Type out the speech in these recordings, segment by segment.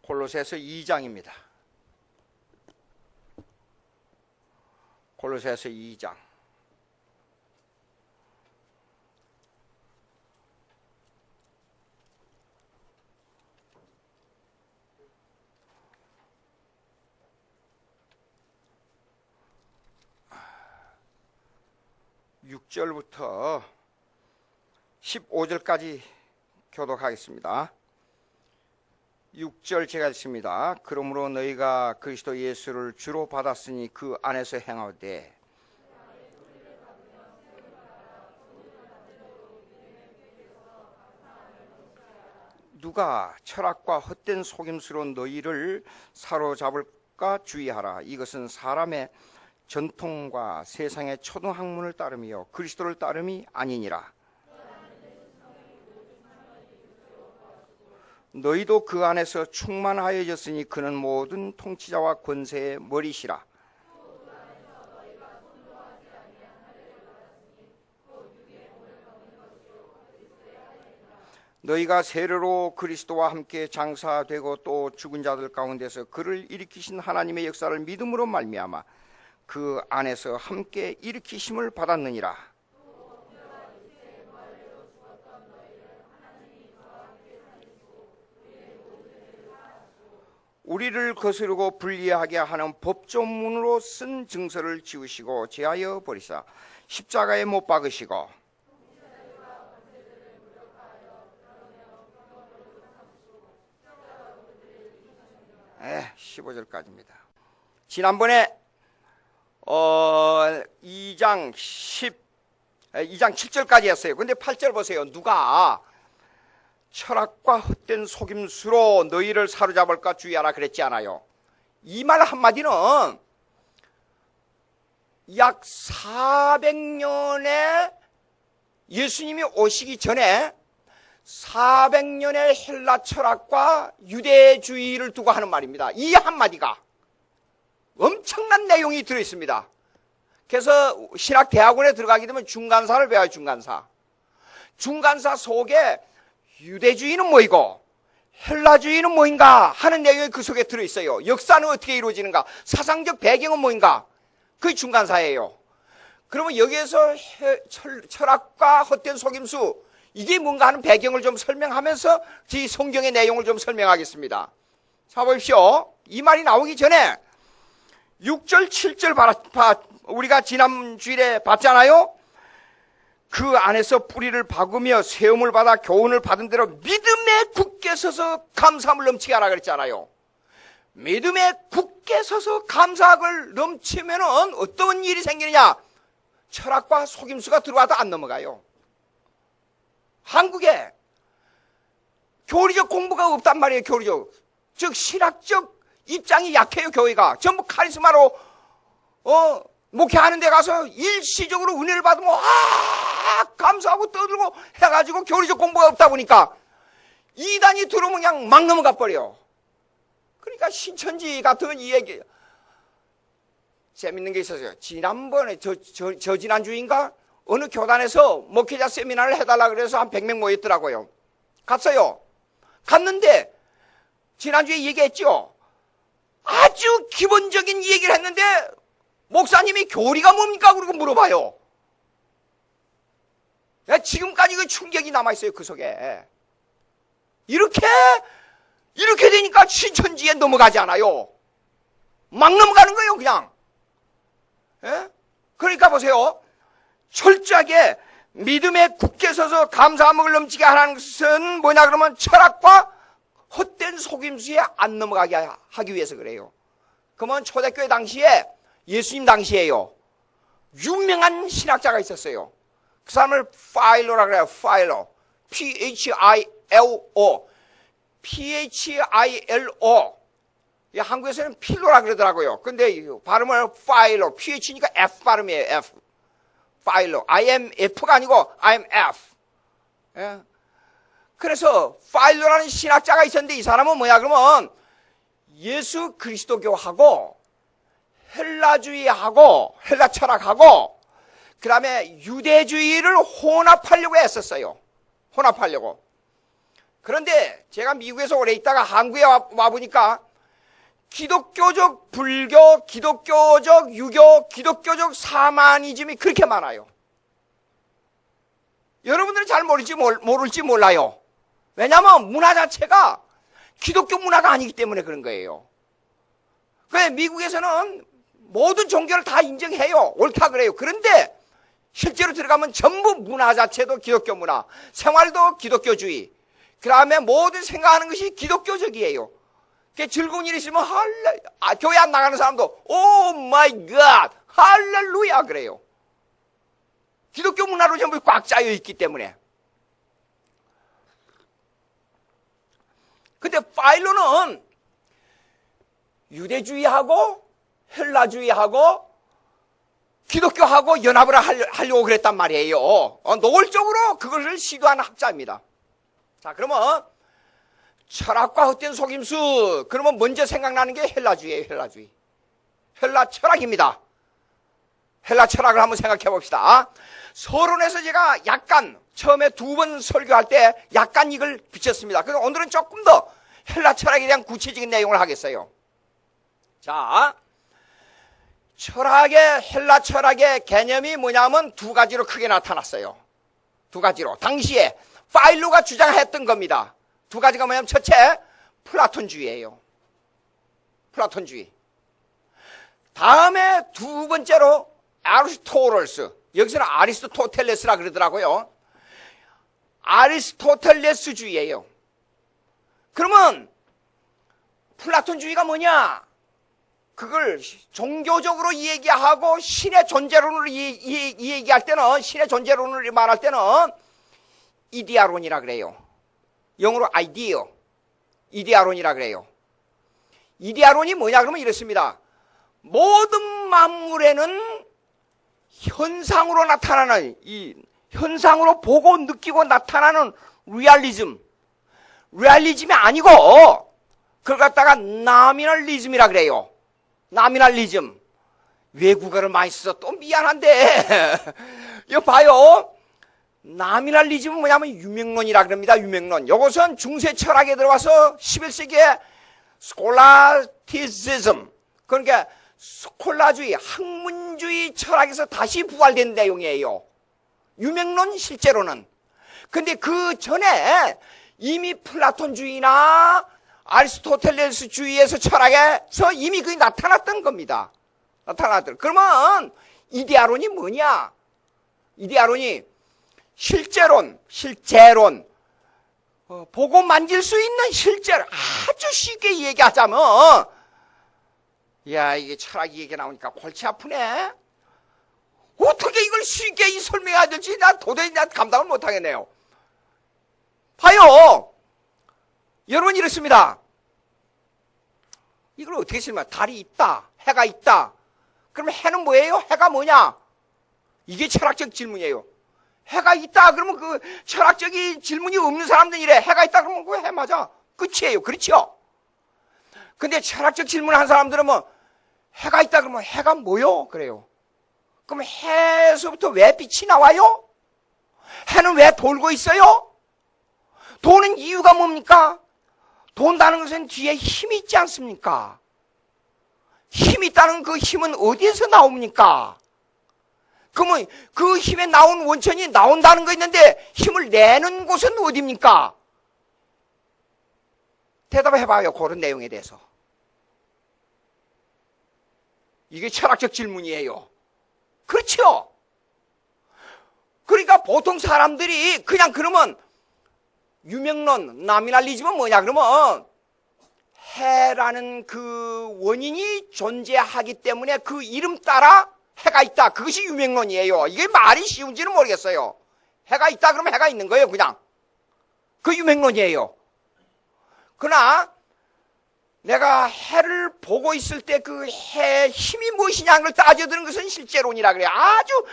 골로새서 2장입니다. 골로새서 2장. (6절부터) 15절까지 교독하겠습니다. 6절 제가 읽습니다. 그러므로 너희가 그리스도 예수를 주로 받았으니 그 안에서 행하되 누가 철학과 헛된 속임수로 너희를 사로잡을까 주의하라. 이것은 사람의 전통과 세상의 초등학문을 따름이요 그리스도를 따름이 아니니라. 너희도 그 안에서 충만하여졌으니 그는 모든 통치자와 권세의 머리시라. 너희가 세례로 그리스도와 함께 장사되고 또 죽은 자들 가운데서 그를 일으키신 하나님의 역사를 믿음으로 말미암아 그 안에서 함께 일으키심을 받았느니라. 우리를 거스르고 불리하게 하는 법조문으로 쓴 증서를 지우시고 제하여 버리사 십자가에 못 박으시고 15절까지입니다. 지난번에 2장 7절까지 했어요. 근데 8절 보세요. 누가 철학과 헛된 속임수로 너희를 사로잡을까 주의하라 그랬지 않아요? 이 말 한마디는 약 400년에 예수님이 오시기 전에 400년의 헬라 철학과 유대주의를 두고 하는 말입니다. 이 한마디가 엄청난 내용이 들어있습니다. 그래서 신학대학원에 들어가게 되면 중간사를 배워요. 중간사 속에 유대주의는 뭐이고 헬라주의는 뭐인가 하는 내용이 그 속에 들어있어요. 역사는 어떻게 이루어지는가, 사상적 배경은 뭐인가, 그게 중간사예요. 그러면 여기에서 철학과 헛된 속임수, 이게 뭔가 하는 배경을 좀 설명하면서 이 성경의 내용을 좀 설명하겠습니다. 자, 보십시오. 이 말이 나오기 전에 6절, 7절 우리가 지난 주일에 봤잖아요. 그 안에서 뿌리를 박으며 세움을 받아 교훈을 받은 대로 믿음에 굳게 서서 감사함을 넘치게 하라 그랬잖아요. 믿음에 굳게 서서 감사함을 넘치면은 어떤 일이 생기느냐? 철학과 속임수가 들어와도 안 넘어가요. 한국에 교리적 공부가 없단 말이에요. 교리적, 즉 신학적 입장이 약해요. 교회가 전부 카리스마로 목회하는 데 가서 일시적으로 은혜를 받으면 감사하고 떠들고 해가지고 교리적 공부가 없다 보니까 이단이 들어오면 그냥 막 넘어가 버려. 그러니까 신천지 같은 이 얘기 재밌는 게 있었어요. 지난번에 지난주인가 어느 교단에서 목회자 세미나를 해달라 그래서 한 100명 모였더라고요. 갔어요. 갔는데 지난주에 얘기했죠. 아주 기본적인 얘기를 했는데 목사님이 교리가 뭡니까? 그러고 물어봐요. 지금까지 그 충격이 남아있어요. 그 속에. 이렇게 되니까 신천지에 넘어가지 않아요. 막 넘어가는 거예요. 그냥. 그러니까 보세요. 철저하게 믿음에 굳게 서서 감사함을 넘치게 하는 것은 뭐냐 그러면 철학과 헛된 속임수에 안 넘어가게 하기 위해서 그래요. 그러면 초대교회 당시에 예수님 당시에요. 유명한 신학자가 있었어요. 그 사람을 파일로라 그래요. 파일로. P-H-I-L-O. P-H-I-L-O. 한국에서는 필로라 그러더라고요. 근데 발음을 파일로. P-H니까 F 발음이에요. F. 파일로. IMF가 아니고 IMF. 예? 그래서 파일로라는 신학자가 있었는데 이 사람은 뭐야 그러면 예수 그리스도교하고 헬라주의하고 헬라 철학하고 그 다음에 유대주의를 혼합하려고 했었어요. 혼합하려고. 그런데 제가 미국에서 오래 있다가 한국에 와보니까 기독교적 불교, 기독교적 유교, 기독교적 사마니즘이 그렇게 많아요. 여러분들은 잘 모를지 몰라요. 왜냐하면 문화 자체가 기독교 문화가 아니기 때문에 그런 거예요. 그래서 미국에서는 모든 종교를 다 인정해요. 옳다 그래요. 그런데 실제로 들어가면 전부 문화 자체도 기독교 문화, 생활도 기독교주의, 그 다음에 모든 생각하는 것이 기독교적이에요. 즐거운 일이 있으면 교회 안 나가는 사람도 오 마이 갓 할렐루야 그래요. 기독교 문화로 전부 꽉 짜여 있기 때문에. 근데 파일로는 유대주의하고 헬라주의하고 기독교하고 연합을 하려고 그랬단 말이에요. 노골적으로 그것을 시도한 학자입니다. 자, 그러면 철학과 헛된 속임수, 그러면 먼저 생각나는 게 헬라주의예요. 헬라주의. 헬라 철학입니다. 헬라 철학을 한번 생각해 봅시다. 서론에서 제가 약간 처음에 2번 설교할 때 약간 이걸 비쳤습니다. 그래서 오늘은 조금 더 헬라 철학에 대한 구체적인 내용을 하겠어요. 자, 헬라 철학의 개념이 뭐냐면 2가지로 크게 나타났어요. 2가지로. 당시에 파일로가 주장했던 겁니다. 2가지가 뭐냐면 첫째, 플라톤주의예요. 플라톤주의. 다음에 2번째로 아리스토텔레스. 여기서는 아리스토텔레스라 그러더라고요. 아리스토텔레스주의예요. 그러면 플라톤주의가 뭐냐? 그걸 종교적으로 얘기하고 신의 존재론을 얘기할 때는, 신의 존재론을 말할 때는 이데아론이라 그래요. 영어로 이데아론이라 그래요. 이데아론이 뭐냐 그러면 이렇습니다. 모든 만물에는 현상으로 나타나는, 이 현상으로 보고 느끼고 나타나는 리얼리즘이 아니고 그걸 갖다가 나미널리즘이라 그래요. 나미널리즘. 외국어를 많이 써서 또 미안한데 이거 봐요. 나미널리즘은 뭐냐면 유명론이라 그럽니다. 유명론. 이것은 중세 철학에 들어와서 11세기에 스콜라티시즘, 그러니까 스콜라주의, 학문주의 철학에서 다시 부활된 내용이에요. 유명론 실제로는. 근데 그 전에 이미 플라톤주의나 아리스토텔레스주의에서 철학에서 이미 그게 나타났던 겁니다. 그러면 이데아론이 뭐냐? 이데아론이 실제론, 보고 만질 수 있는 실제를 아주 쉽게 얘기하자면, 야, 이게 철학 얘기 나오니까 골치 아프네? 어떻게 이걸 쉽게 설명해야 될지 도저히 감당을 못하겠네요. 봐요. 여러분 이렇습니다. 이걸 어떻게 설명해? 달이 있다, 해가 있다. 그러면 해는 뭐예요? 해가 뭐냐? 이게 철학적 질문이에요. 해가 있다 그러면 그 철학적인 질문이 없는 사람들은 이래. 해가 있다 그러면 그 해 맞아. 끝이에요. 그렇죠? 근데 철학적 질문을 한 사람들은 뭐 해가 있다 그러면 해가 뭐요? 그래요. 그럼 해에서부터 왜 빛이 나와요? 해는 왜 돌고 있어요? 도는 이유가 뭡니까? 돈다는 것은 뒤에 힘이 있지 않습니까? 힘이 있다는 그 힘은 어디에서 나옵니까? 그러면 그 힘에 나온 원천이 나온다는 거 있는데 힘을 내는 곳은 어디입니까? 대답해봐요. 그런 내용에 대해서. 이게 철학적 질문이에요. 그렇죠? 그러니까 보통 사람들이 그냥 그러면 유명론, 나미널리즘은 뭐냐 그러면 해라는 그 원인이 존재하기 때문에 그 이름 따라 해가 있다. 그것이 유명론이에요. 이게 말이 쉬운지는 모르겠어요. 해가 있다 그러면 해가 있는 거예요. 그냥. 그 유명론이에요. 그러나 내가 해를 보고 있을 때 그 해의 힘이 무엇이냐는 걸 따져드는 것은 실제론이라 그래요. 아주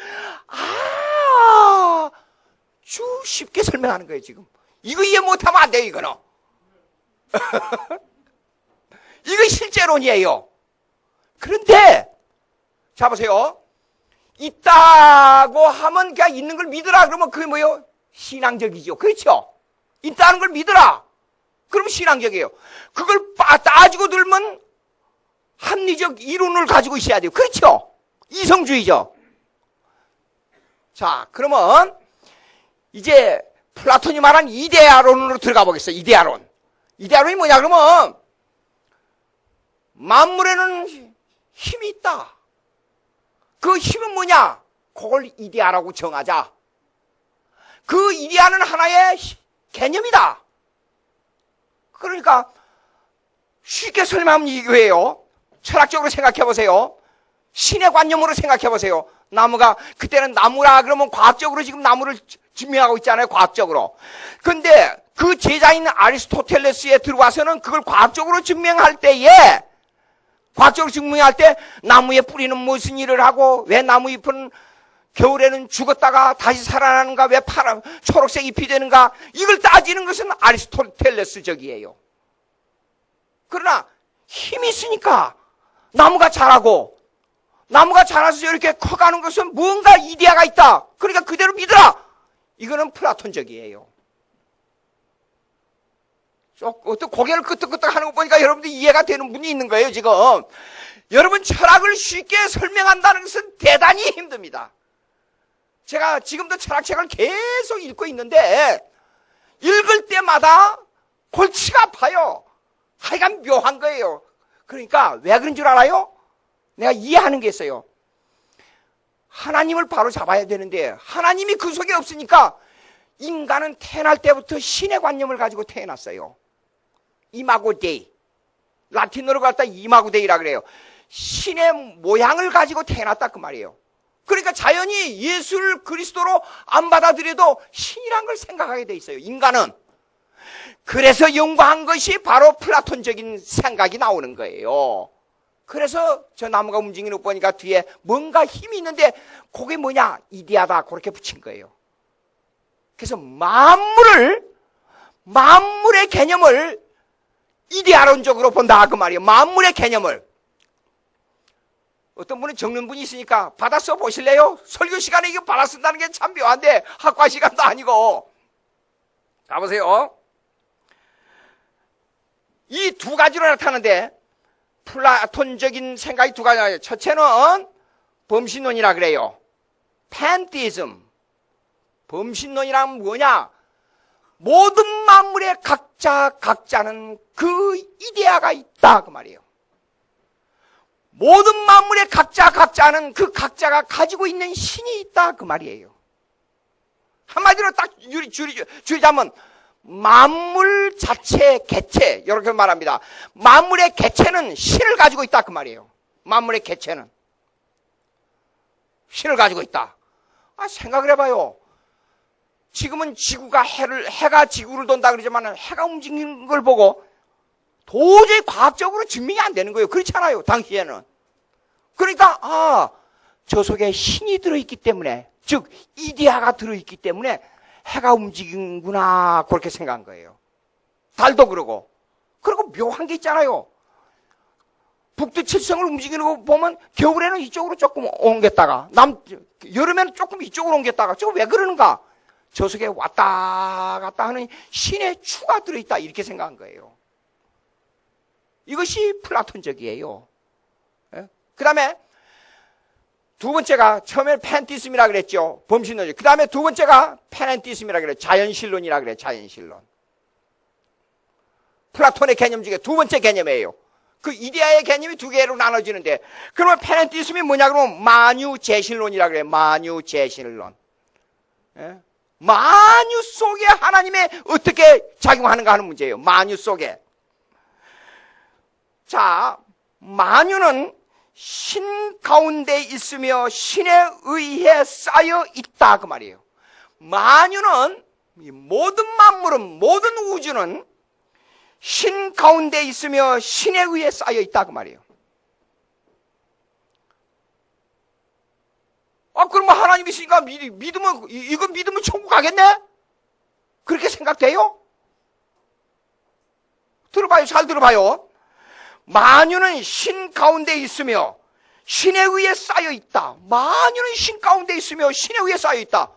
쉽게 설명하는 거예요. 지금. 이거 이해 못하면 안 돼요. 이거는. 이거 실제론이에요. 그런데 자 보세요. 있다고 하면 그냥 있는 걸 믿으라 그러면 그게 뭐예요? 신앙적이죠. 그렇죠? 있다는 걸 믿으라. 그럼 신앙적이에요. 그걸 따지고 들면 합리적 이론을 가지고 있어야 돼요. 그렇죠? 이성주의죠. 자, 그러면 이제 플라톤이 말한 이데아론으로 들어가 보겠어요. 이데아론. 이데아론이 뭐냐 그러면 만물에는 힘이 있다. 그 힘은 뭐냐? 그걸 이데아라고 정하자. 그 이데아는 하나의 개념이다. 그러니까 쉽게 설명하면 이거예요. 철학적으로 생각해 보세요. 신의 관념으로 생각해 보세요. 나무가 그때는 나무라 그러면 과학적으로 지금 나무를 증명하고 있잖아요. 과학적으로. 근데 그 제자인 아리스토텔레스에 들어와서는 그걸 과학적으로 증명할 때에 나무의 뿌리는 무슨 일을 하고 왜 나무 잎은 겨울에는 죽었다가 다시 살아나는가, 왜 파란 초록색 잎이 되는가, 이걸 따지는 것은 아리스토텔레스적이에요. 그러나 힘이 있으니까 나무가 자라고, 나무가 자라서 이렇게 커가는 것은 뭔가 이데아가 있다. 그러니까 그대로 믿어라. 이거는 플라톤적이에요. 어떤 고개를 끄덕끄덕 하는 거 보니까 여러분들 이해가 되는 분이 있는 거예요, 지금. 여러분, 철학을 쉽게 설명한다는 것은 대단히 힘듭니다. 제가 지금도 철학책을 계속 읽고 있는데, 읽을 때마다 골치가 아파요. 하여간 묘한 거예요. 그러니까 왜 그런 줄 알아요? 내가 이해하는 게 있어요. 하나님을 바로 잡아야 되는데, 하나님이 그 속에 없으니까, 인간은 태어날 때부터 신의 관념을 가지고 태어났어요. 이마고 데이. 라틴어로 갖다 이마고 데이라 그래요. 신의 모양을 가지고 태어났다 그 말이에요. 그러니까 자연히 예수를 그리스도로 안 받아들여도 신이란 걸 생각하게 돼 있어요. 인간은. 그래서 연구한 것이 바로 플라톤적인 생각이 나오는 거예요. 그래서 저 나무가 움직이는 거 보니까 뒤에 뭔가 힘이 있는데 그게 뭐냐? 이데아다. 그렇게 붙인 거예요. 그래서 만물의 개념을 이데아론적으로 본다 그 말이에요. 만물의 개념을. 어떤 분은 적는 분이 있으니까 받아 써 보실래요? 설교 시간에 이거 받아 쓴다는 게 참 묘한데 학과 시간도 아니고. 가보세요. 이 두 가지로 나타나는데 플라톤적인 생각이 두 가지예요. 첫째는 범신론이라 그래요. 팬티즘. 범신론이란 뭐냐? 모든 만물에 각자는 그 이데아가 있다 그 말이에요. 모든 만물에 각자는 그 각자가 가지고 있는 신이 있다 그 말이에요. 한마디로 딱 줄이자면 만물 자체 개체 이렇게 말합니다. 만물의 개체는 신을 가지고 있다 그 말이에요. 만물의 개체는 신을 가지고 있다. 생각을 해봐요. 지금은 해가 지구를 돈다 그러지만 해가 움직이는 걸 보고 도저히 과학적으로 증명이 안 되는 거예요. 그렇잖아요. 당시에는. 그러니까 저 속에 신이 들어있기 때문에, 즉 이데아가 들어있기 때문에 해가 움직이는구나 그렇게 생각한 거예요. 달도 그러고. 그리고 묘한 게 있잖아요. 북두칠성을 움직이는 거 보면 겨울에는 이쪽으로 조금 옮겼다가 여름에는 조금 이쪽으로 옮겼다가 저거 왜 그러는가? 저 속에 왔다 갔다 하는 신의 추가 들어있다 이렇게 생각한 거예요. 이것이 플라톤적이에요. 그 다음에 두 번째가 처음에 팬티즘이라 그랬죠. 범신론이죠. 그 다음에 두 번째가 페넨티즘이라 그래요. 자연신론이라 그래요. 자연신론. 플라톤의 개념 중에 두 번째 개념이에요. 그 이데아의 개념이 두 개로 나눠지는데, 그러면 페넨티즘이 뭐냐 그러면 만유재신론이라 그래요. 만유재신론. 만유 속에 하나님이 어떻게 작용하는가 하는 문제예요. 만유 속에. 자, 만유는 신 가운데 있으며 신에 의해 쌓여 있다 그 말이에요. 만유는 모든 만물은, 모든 우주는 신 가운데 있으며 신에 의해 쌓여 있다 그 말이에요. 그러면 하나님이 있으니까 이거 믿으면 천국 가겠네? 그렇게 생각돼요? 들어봐요. 잘 들어봐요. 만유는 신 가운데 있으며 신에 의해 쌓여 있다. 만유는 신 가운데 있으며 신에 의해 쌓여 있다.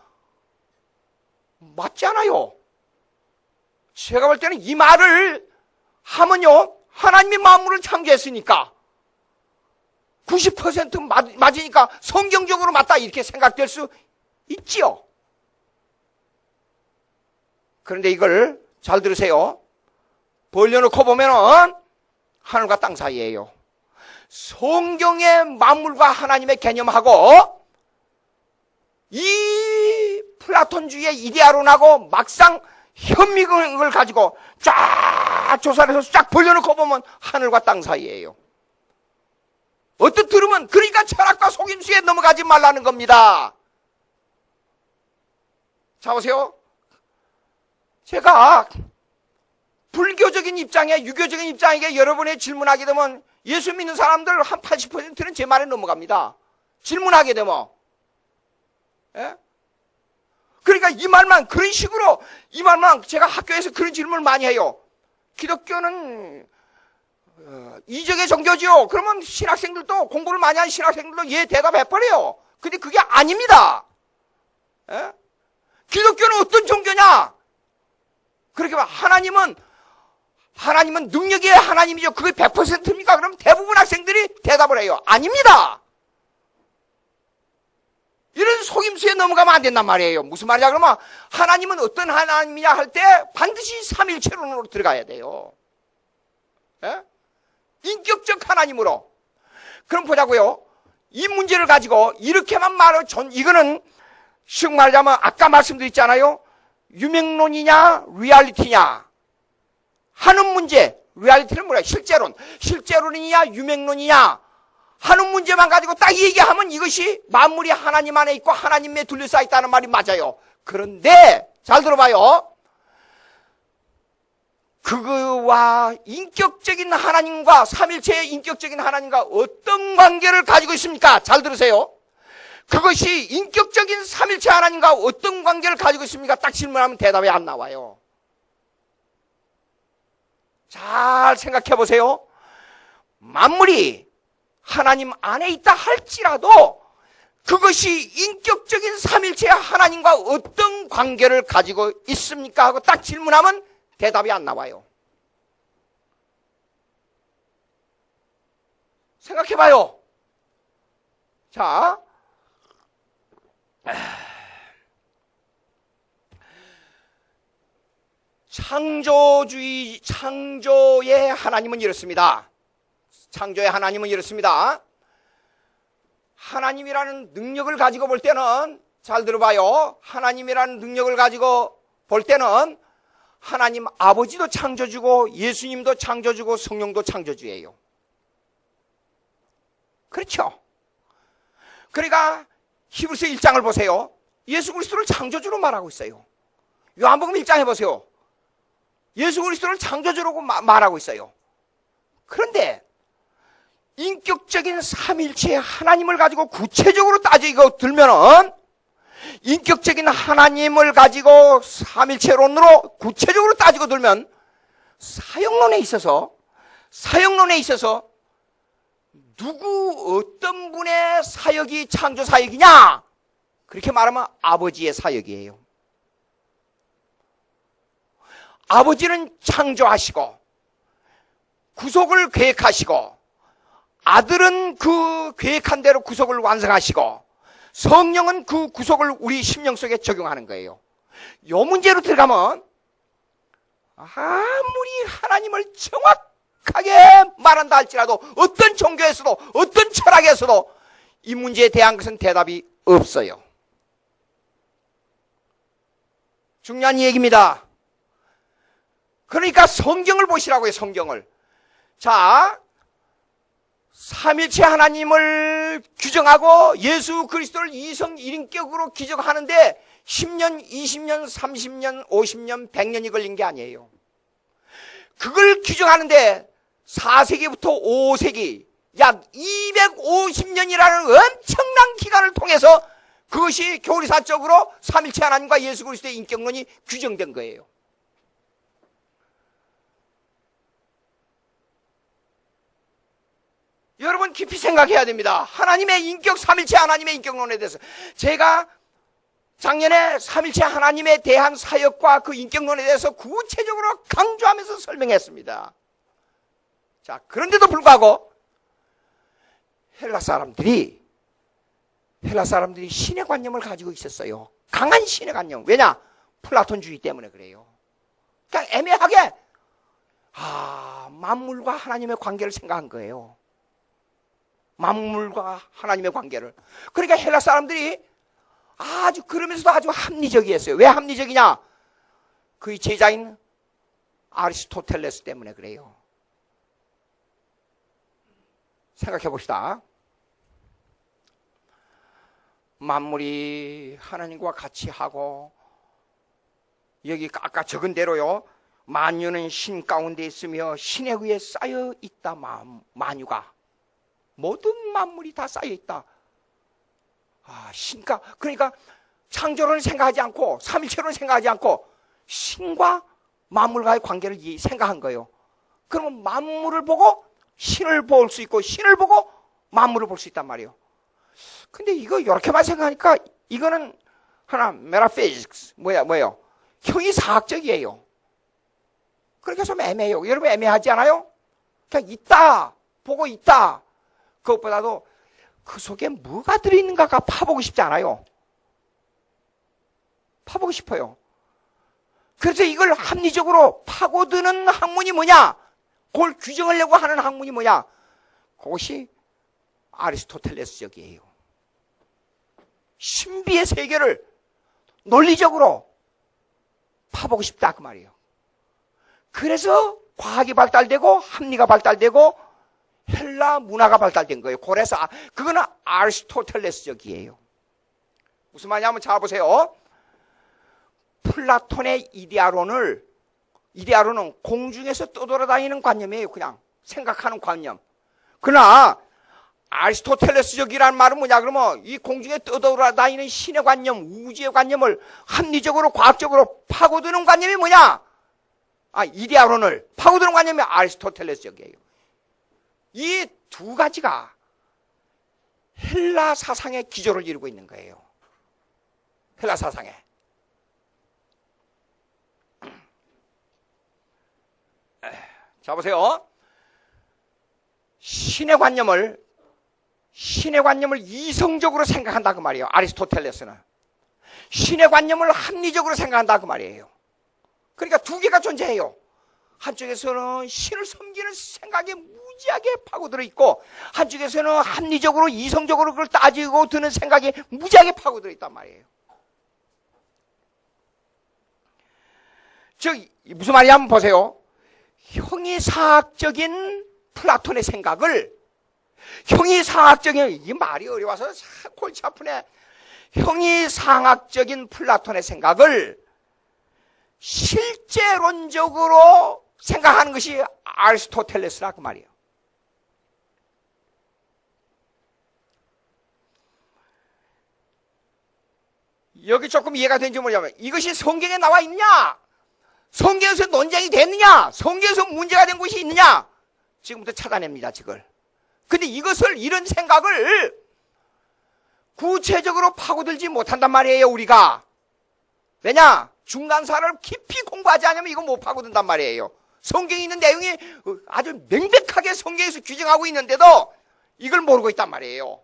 맞지 않아요? 제가 볼 때는 이 말을 하면요, 하나님이 만물을 창조했으니까 90% 맞으니까 성경적으로 맞다 이렇게 생각될 수 있지요. 그런데 이걸 잘 들으세요. 벌려놓고 보면은 하늘과 땅 사이예요. 성경의 만물과 하나님의 개념하고 이 플라톤주의의 이데아론하고 막상 현미경을 가지고 쫙 조사를 해서 쫙 벌려놓고 보면 하늘과 땅 사이예요. 어떤 들으면 그러니까 철학과 속임수에 넘어가지 말라는 겁니다. 자 보세요. 제가 불교적인 입장에 유교적인 입장에게 여러분의 질문하게 되면 예수 믿는 사람들 한 80%는 제 말에 넘어갑니다. 질문하게 되면. 예? 그러니까 이 말만 그런 식으로 이 말만 제가 학교에서 그런 질문을 많이 해요. 기독교는 이적의 종교죠. 그러면 신학생들도 공부를 많이 한 신학생들도 예 대답해버려요. 근데 그게 아닙니다. 예? 기독교는 어떤 종교냐? 그렇게 하나님은 능력의 하나님이죠. 그게 100%입니까? 그럼 대부분 학생들이 대답을 해요. 아닙니다. 이런 속임수에 넘어가면 안 된단 말이에요. 무슨 말이냐 그러면 하나님은 어떤 하나님이냐 할 때 반드시 삼일체론으로 들어가야 돼요. 예? 인격적 하나님으로. 그럼 보자고요. 이 문제를 가지고 이렇게만 이거는 즉 말하자면 아까 말씀드렸잖아요. 유명론이냐 리얼리티냐 하는 문제. 리얼리티는 뭐야? 실제론이냐 유명론이냐 하는 문제만 가지고 딱 얘기하면 이것이 만물이 하나님 안에 있고 하나님에 둘러싸여 있다는 말이 맞아요. 그런데 잘 들어봐요. 그거와 인격적인 하나님과 삼일체의 인격적인 하나님과 어떤 관계를 가지고 있습니까? 잘 들으세요. 그것이 인격적인 삼일체 하나님과 어떤 관계를 가지고 있습니까? 딱 질문하면 대답이 안 나와요. 잘 생각해 보세요. 만물이 하나님 안에 있다 할지라도 그것이 인격적인 삼일체 하나님과 어떤 관계를 가지고 있습니까? 하고 딱 질문하면 대답이 안 나와요. 생각해 봐요. 자, 창조의 하나님은 이렇습니다. 창조의 하나님은 이렇습니다. 하나님이라는 능력을 가지고 볼 때는 잘 들어봐요. 하나님이라는 능력을 가지고 볼 때는 하나님 아버지도 창조주고 예수님도 창조주고 성령도 창조주예요. 그렇죠? 그러니까 히브리서 1장을 보세요. 예수 그리스도를 창조주로 말하고 있어요. 요한복음 1장 해보세요. 예수 그리스도를 창조주라고 말하고 있어요. 그런데 인격적인 삼일체의 하나님을 가지고 구체적으로 따지고 들면은 인격적인 하나님을 가지고 삼일체론으로 구체적으로 따지고 들면 사역론에 있어서 누구 어떤 분의 사역이 창조 사역이냐? 그렇게 말하면 아버지의 사역이에요. 아버지는 창조하시고 구속을 계획하시고 아들은 그 계획한 대로 구속을 완성하시고 성령은 그 구속을 우리 심령 속에 적용하는 거예요. 이 문제로 들어가면 아무리 하나님을 정확하게 말한다 할지라도 어떤 종교에서도 어떤 철학에서도 이 문제에 대한 것은 대답이 없어요. 중요한 얘기입니다. 그러니까 성경을 보시라고요. 성경을. 자, 삼일체 하나님을 규정하고 예수 그리스도를 이성 1인격으로 규정하는데 10년, 20년, 30년, 50년, 100년이 걸린 게 아니에요. 그걸 규정하는데 4세기부터 5세기 약 250년이라는 엄청난 기간을 통해서 그것이 교리사적으로 삼일체 하나님과 예수 그리스도의 인격론이 규정된 거예요. 여러분 깊이 생각해야 됩니다. 하나님의 인격, 삼일체 하나님의 인격론에 대해서 제가 작년에 삼일체 하나님에 대한 사역과 그 인격론에 대해서 구체적으로 강조하면서 설명했습니다. 자, 그런데도 불구하고 헬라 사람들이 신의 관념을 가지고 있었어요. 강한 신의 관념. 왜냐? 플라톤주의 때문에 그래요. 그냥 애매하게 만물과 하나님의 관계를 생각한 거예요. 만물과 하나님의 관계를. 그러니까 헬라 사람들이 그러면서도 아주 합리적이었어요. 왜 합리적이냐? 그의 제자인 아리스토텔레스 때문에 그래요. 생각해 봅시다. 만물이 하나님과 같이 하고, 여기 아까 적은 대로요, 만유는 신 가운데 있으며 신에 의해 쌓여 있다. 만유가 모든 만물이 다 쌓여 있다. 신과, 그러니까 창조론을 생각하지 않고 삼일체론을 생각하지 않고 신과 만물과의 관계를 생각한 거예요. 그러면 만물을 보고 신을 볼 수 있고 신을 보고 만물을 볼 수 있단 말이에요. 근데 이거 이렇게만 생각하니까 이거는 하나 메타피직스 뭐예요? 형이사학적이에요. 그러니까 좀 애매해요. 여러분 애매하지 않아요? 그냥 있다, 보고 있다. 그것보다도 그 속에 뭐가 들어있는가가 파보고 싶지 않아요? 파보고 싶어요. 그래서 이걸 합리적으로 파고드는 학문이 뭐냐? 그걸 규정하려고 하는 학문이 뭐냐? 그것이 아리스토텔레스적이에요. 신비의 세계를 논리적으로 파보고 싶다 그 말이에요. 그래서 과학이 발달되고 합리가 발달되고 헬라 문화가 발달된 거예요. 그래서 그거는 아리스토텔레스적이에요. 무슨 말이냐 한번 잘 보세요. 플라톤의 이데아론은 공중에서 떠돌아다니는 관념이에요. 그냥 생각하는 관념. 그러나 아리스토텔레스적이라는 말은 뭐냐 그러면 이 공중에 떠돌아다니는 신의 관념, 우주의 관념을 합리적으로 과학적으로 파고드는 관념이 뭐냐? 이데아론을 파고드는 관념이 아리스토텔레스적이에요. 이 두 가지가 헬라 사상의 기조를 이루고 있는 거예요. 헬라 사상에. 자 보세요. 신의 관념을 이성적으로 생각한다 그 말이에요. 아리스토텔레스는 신의 관념을 합리적으로 생각한다 그 말이에요. 그러니까 두 개가 존재해요. 한쪽에서는 신을 섬기는 생각에 무지하게 파고들어 있고 한쪽에서는 합리적으로 이성적으로 그걸 따지고 드는 생각이 무지하게 파고들어 있단 말이에요. 즉 무슨 말이냐 한번 보세요. 형이사학적인 플라톤의 생각을 이 말이 어려워서 골치 아프네. 형이상학적인 플라톤의 생각을 실제론적으로 생각하는 것이 아리스토텔레스라 그 말이에요. 여기 조금 이해가 되는지 모르겠지만 이것이 성경에 나와 있냐? 성경에서 논쟁이 됐느냐? 성경에서 문제가 된 것이 있느냐? 지금부터 찾아냅니다, 지금. 근데 이런 생각을 구체적으로 파고들지 못한단 말이에요, 우리가. 왜냐? 중간사를 깊이 공부하지 않으면 이거 못 파고든단 말이에요. 성경에 있는 내용이 아주 명백하게 성경에서 규정하고 있는데도 이걸 모르고 있단 말이에요.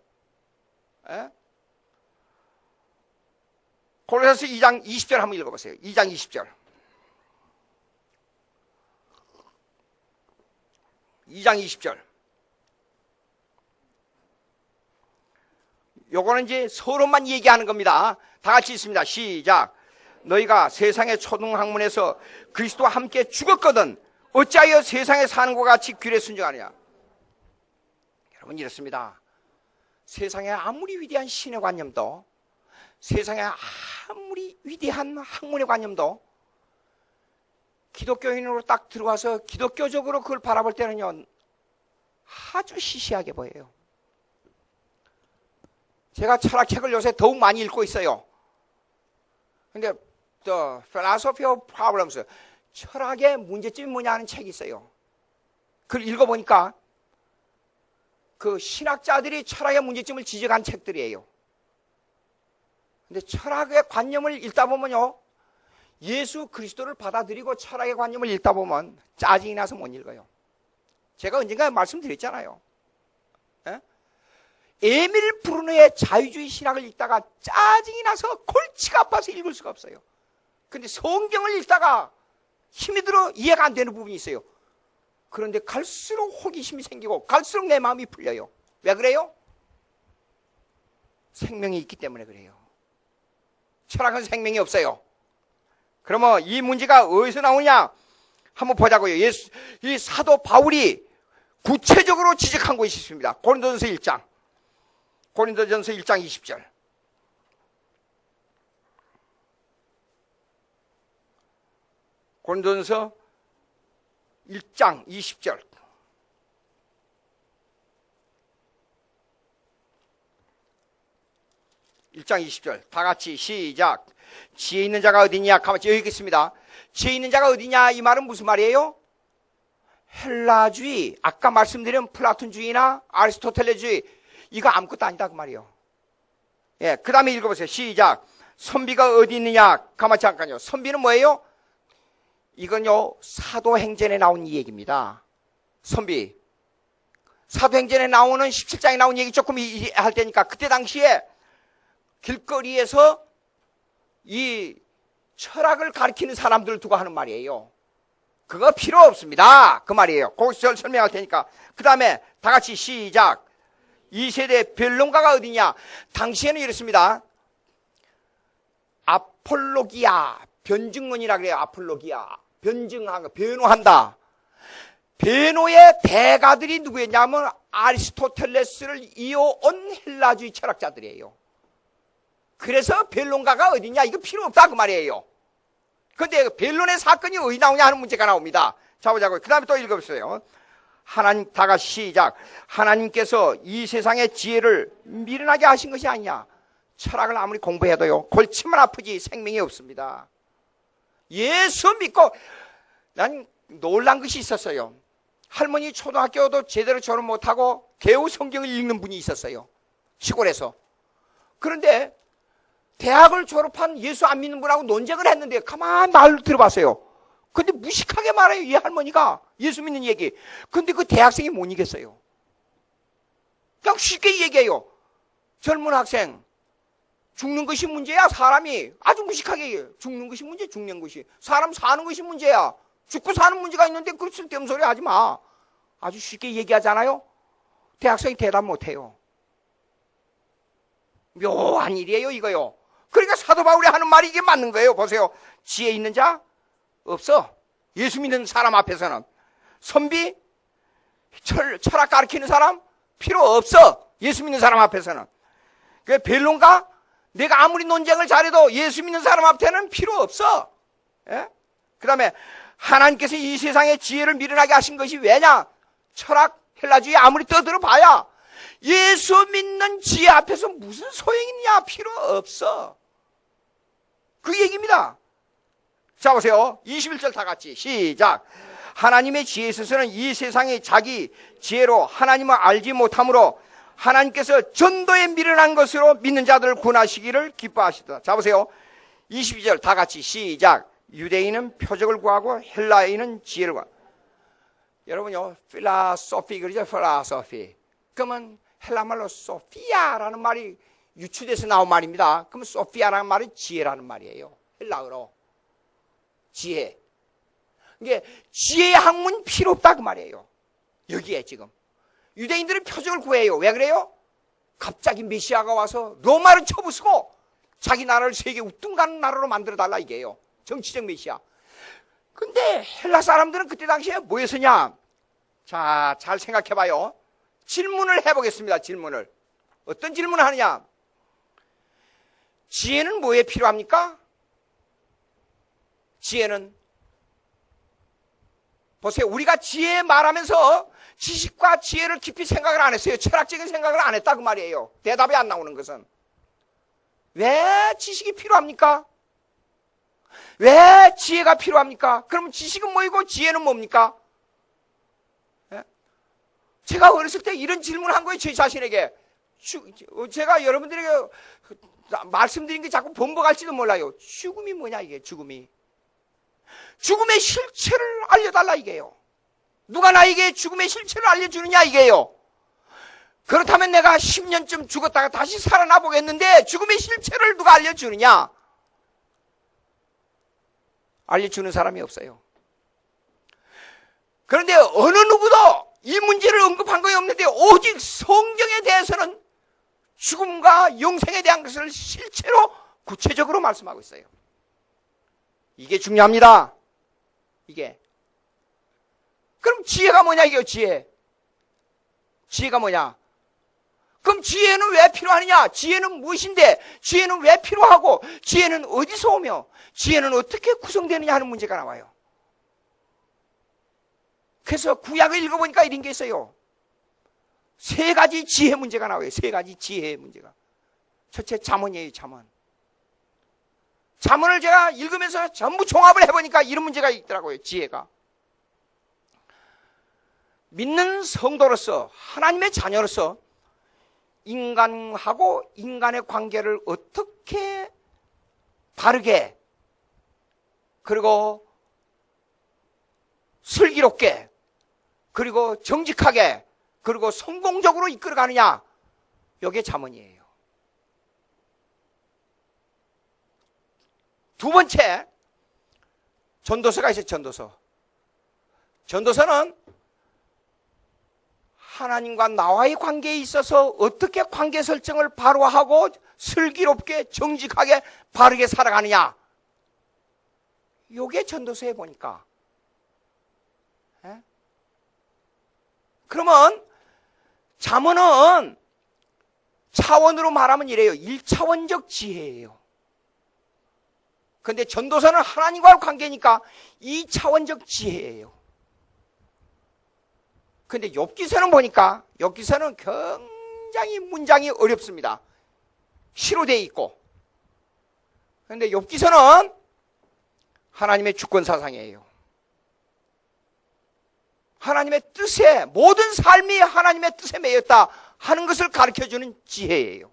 에? 골로새서 2장 20절 한번 읽어보세요. 2장 20절. 2장 20절. 요거는 이제 서로만 얘기하는 겁니다. 다 같이 있습니다. 시작. 너희가 세상의 초등학문에서 그리스도와 함께 죽었거든 어찌하여 세상에 사는 것 같이 규례 순종하느냐. 여러분 이렇습니다. 세상에 아무리 위대한 신의 관념도 세상에 아무리 위대한 학문의 관념도 기독교인으로 딱 들어와서 기독교적으로 그걸 바라볼 때는요 아주 시시하게 보여요. 제가 철학책을 요새 더욱 많이 읽고 있어요. 근데 The Philosophy of Problems, 철학의 문제점이 뭐냐 하는 책이 있어요. 그걸 읽어보니까 그 신학자들이 철학의 문제점을 지적한 책들이에요. 근데 철학의 관념을 읽다 보면요, 예수 그리스도를 받아들이고 철학의 관념을 읽다 보면 짜증이 나서 못 읽어요. 제가 언젠가 말씀드렸잖아요. 예? 에밀 브루너의 자유주의 신학을 읽다가 짜증이 나서 골치가 아파서 읽을 수가 없어요. 근데 성경을 읽다가 힘이 들어 이해가 안 되는 부분이 있어요. 그런데 갈수록 호기심이 생기고 갈수록 내 마음이 풀려요. 왜 그래요? 생명이 있기 때문에 그래요. 철학은 생명이 없어요. 그러면 이 문제가 어디서 나오냐? 한번 보자고요. 이 사도 바울이 구체적으로 지적한 것이 있습니다. 고린도전서 1장. 고린도전서 1장 20절. 고린도전서 1장 20절. (1장 20절) 다 같이 시작. 지혜 있는 자가 어디냐? 가만히 여기 있습니다. 지혜 있는 자가 어디냐? 이 말은 무슨 말이에요? 헬라주의, 아까 말씀드린 플라톤주의나 아리스토텔레주의, 이거 아무것도 아니다 그 말이에요. 예, 그 다음에 읽어보세요. 시작. 선비가 어디 있느냐? 가만히 잠깐요. 선비는 뭐예요? 이건요, 사도행전에 나온 이 얘기입니다. 선비. 사도행전에 나오는 17장에 나온 얘기 조금 할 테니까, 그때 당시에 길거리에서 이 철학을 가리키는 사람들을 두고 하는 말이에요. 그거 필요 없습니다. 그 말이에요. 거기서 설명할 테니까. 그 다음에 다 같이 시작. 이 세대 변론가가 어디냐? 당시에는 이렇습니다. 아폴로기아, 변증론이라 그래요. 아폴로기아. 변증한 거, 변호한다. 변호의 대가들이 누구였냐면 아리스토텔레스를 이어온 헬라주의 철학자들이에요. 그래서 변론가가 어디냐? 이거 필요 없다 그 말이에요. 그런데 변론의 사건이 어디 나오냐 하는 문제가 나옵니다. 자 보자고요. 그 다음에 또 읽어보세요. 하나님, 다 같이 시작. 하나님께서 이 세상의 지혜를 미련하게 하신 것이 아니냐. 철학을 아무리 공부해도요, 골치만 아프지 생명이 없습니다. 예수 믿고, 난 놀란 것이 있었어요. 할머니 초등학교도 제대로 졸업 못하고 개우 성경을 읽는 분이 있었어요. 시골에서. 그런데 대학을 졸업한 예수 안 믿는 분하고 논쟁을 했는데 가만히 말을 들어봤어요. 근데 무식하게 말해요, 이 할머니가. 예수 믿는 얘기. 근데 그 대학생이 못 이겼어요. 그냥 쉽게 얘기해요. 젊은 학생, 죽는 것이 문제야. 사람이 아주 무식하게 얘기해요. 죽는 것이 문제, 죽는 것이. 사람 사는 것이 문제야. 죽고 사는 문제가 있는데 그 쓸데없는 소리 하지 마. 아주 쉽게 얘기하잖아요. 대학생이 대답 못해요. 묘한 일이에요, 이거요. 그러니까 사도 바울이 하는 말이 이게 맞는 거예요. 보세요. 지혜 있는 자 없어. 예수 믿는 사람 앞에서는. 선비, 철학 가르치는 사람 필요 없어. 예수 믿는 사람 앞에서는. 그 변론가, 내가 아무리 논쟁을 잘해도 예수 믿는 사람 앞에는 필요 없어. 예? 그 다음에 하나님께서 이 세상의 지혜를 미련하게 하신 것이 왜냐? 철학, 헬라주의 아무리 떠들어봐야 예수 믿는 지혜 앞에서 무슨 소용이 있냐? 필요 없어. 그 얘기입니다. 자 보세요. 21절 다 같이 시작. 하나님의 지혜에 있어서는 이 세상이 자기 지혜로 하나님을 알지 못함으로 하나님께서 전도에 미련한 것으로 믿는 자들을 구원하시기를 기뻐하시다. 자 보세요. 22절 다 같이 시작. 유대인은 표적을 구하고 헬라인은 지혜를 구하고. 여러분요, 필라소피 그러죠? 필라소피. 그러면 헬라말로 소피아라는 말이 유추돼서 나온 말입니다. 그러면 소피아라는 말은 지혜라는 말이에요. 헬라어로. 지혜. 이게 지혜의 학문 필요 없다 그 말이에요. 여기에 지금. 유대인들은 표적을 구해요. 왜 그래요? 갑자기 메시아가 와서 로마를 쳐부수고 자기 나라를 세계 우뚱가는 나라로 만들어달라 이게요. 정치적 메시아. 근데 헬라 사람들은 그때 당시에 뭐였으냐? 자, 잘 생각해봐요. 질문을 해보겠습니다. 질문을. 어떤 질문을 하느냐? 지혜는 뭐에 필요합니까? 지혜는 보세요. 우리가 지혜 말하면서 지식과 지혜를 깊이 생각을 안 했어요. 철학적인 생각을 안 했다 그 말이에요. 대답이 안 나오는 것은. 왜 지식이 필요합니까? 왜 지혜가 필요합니까? 그러면 지식은 뭐이고 지혜는 뭡니까? 예? 제가 어렸을 때 이런 질문을 한 거예요. 제 자신에게. 제가 여러분들에게 말씀드린 게 자꾸 번복할지도 몰라요. 죽음이 뭐냐, 이게, 죽음이. 죽음의 실체를 알려달라, 이게요. 누가 나에게 죽음의 실체를 알려주느냐, 이게요. 그렇다면 내가 10년쯤 죽었다가 다시 살아나 보겠는데, 죽음의 실체를 누가 알려주느냐? 알려주는 사람이 없어요. 그런데 어느 누구도 이 문제를 언급한 것이 없는데, 오직 성경에 대해서는 죽음과 영생에 대한 것을 실체로 구체적으로 말씀하고 있어요. 이게 중요합니다. 이게. 그럼 지혜가 뭐냐, 이게요, 지혜. 지혜가 뭐냐? 그럼 지혜는 왜 필요하느냐? 지혜는 무엇인데? 지혜는 왜 필요하고? 지혜는 어디서 오며? 지혜는 어떻게 구성되느냐 하는 문제가 나와요. 그래서 구약을 읽어보니까 이런 게 있어요. 세 가지 지혜 문제가 나와요. 세 가지 지혜의 문제가. 첫째, 잠언이에요, 잠언. 잠언을 제가 읽으면서 전부 종합을 해보니까 이런 문제가 있더라고요, 지혜가. 믿는 성도로서, 하나님의 자녀로서 인간하고 인간의 관계를 어떻게 바르게, 그리고 슬기롭게, 그리고 정직하게, 그리고 성공적으로 이끌어가느냐, 이게 잠언이에요. 두 번째, 전도서가 있어요. 전도서. 전도서는 하나님과 나와의 관계에 있어서 어떻게 관계 설정을 바로 하고 슬기롭게 정직하게 바르게 살아가느냐, 요게 전도서에 보니까. 그러면 잠언은 차원으로 말하면 이래요. 1차원적 지혜예요. 그런데 전도서는 하나님과의 관계니까 2차원적 지혜예요. 그런데 욥기서는 보니까, 욥기서는 굉장히 문장이 어렵습니다. 시로 되어 있고. 그런데 욥기서는 하나님의 주권 사상이에요. 하나님의 뜻에, 모든 삶이 하나님의 뜻에 매였다 하는 것을 가르쳐주는 지혜예요.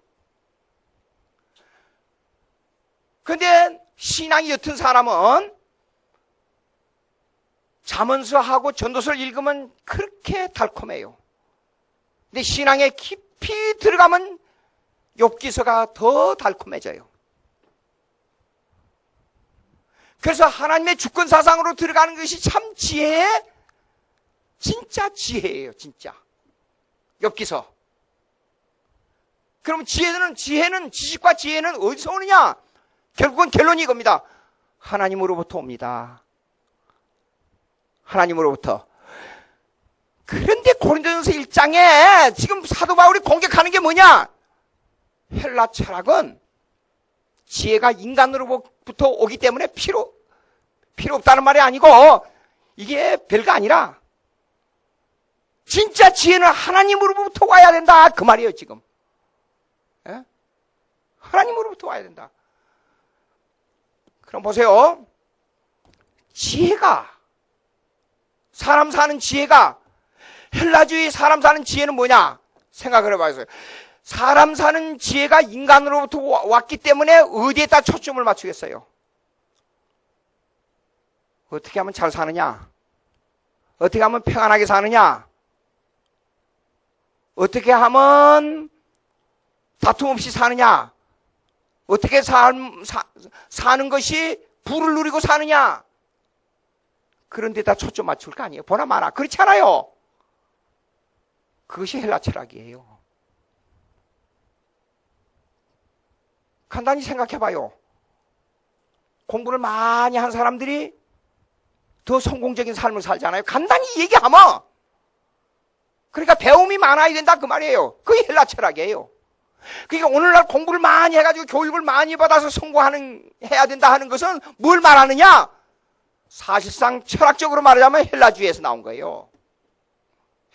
그런데 신앙이 옅은 사람은 잠언서하고 전도서를 읽으면 그렇게 달콤해요. 근데 신앙에 깊이 들어가면 욥기서가 더 달콤해져요. 그래서 하나님의 주권 사상으로 들어가는 것이 참 지혜의, 진짜 지혜예요, 진짜. 욥기서. 그럼 지혜는, 지식과 지혜는 어디서 오느냐? 결국은 결론이 이겁니다. 하나님으로부터 옵니다. 하나님으로부터. 그런데 고린도전서 1장에 지금 사도 바울이 공격하는 게 뭐냐? 헬라 철학은 지혜가 인간으로부터 오기 때문에 필요 없다는 말이 아니고, 이게 별거 아니라 진짜 지혜는 하나님으로부터 와야 된다, 그 말이에요, 지금. 예? 하나님으로부터 와야 된다. 그럼 보세요. 지혜가, 사람 사는 지혜가, 헬라주의 사람 사는 지혜는 뭐냐? 생각을 해봐요. 사람 사는 지혜가 인간으로부터 왔기 때문에 어디에다 초점을 맞추겠어요? 어떻게 하면 잘 사느냐? 어떻게 하면 평안하게 사느냐? 어떻게 하면 다툼 없이 사느냐? 어떻게 사는 것이 부를 누리고 사느냐? 그런 데다 초점 맞출 거 아니에요. 보나 마나. 그렇지 않아요? 그것이 헬라 철학이에요. 간단히 생각해봐요. 공부를 많이 한 사람들이 더 성공적인 삶을 살잖아요. 간단히 얘기하면. 그러니까 배움이 많아야 된다, 그 말이에요. 그게 헬라 철학이에요. 그러니까 오늘날 공부를 많이 해가지고 교육을 많이 받아서 해야 된다 하는 것은 뭘 말하느냐? 사실상 철학적으로 말하자면 헬라주의에서 나온 거예요.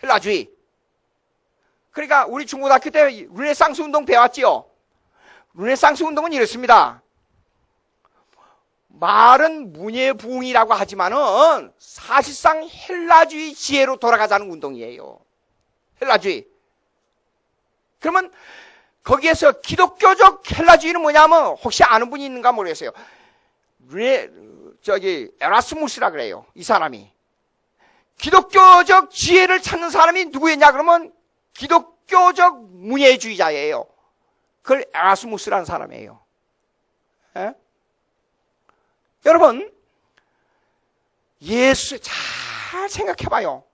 헬라주의. 그러니까 우리 중고등학교 때 르네상스 운동 배웠지요? 르네상스 운동은 이렇습니다. 말은 문예부흥이라고 하지만은 사실상 헬라주의 지혜로 돌아가자는 운동이에요. 헬라주의. 그러면 거기에서 기독교적 헬라주의는 뭐냐면 혹시 아는 분이 있는가 모르겠어요. 에라스무스라 그래요. 이 사람이. 기독교적 지혜를 찾는 사람이 누구였냐 그러면 기독교적 문예주의자예요. 그걸 에라스무스라는 사람이에요. 에? 여러분, 예수 잘 생각해봐요.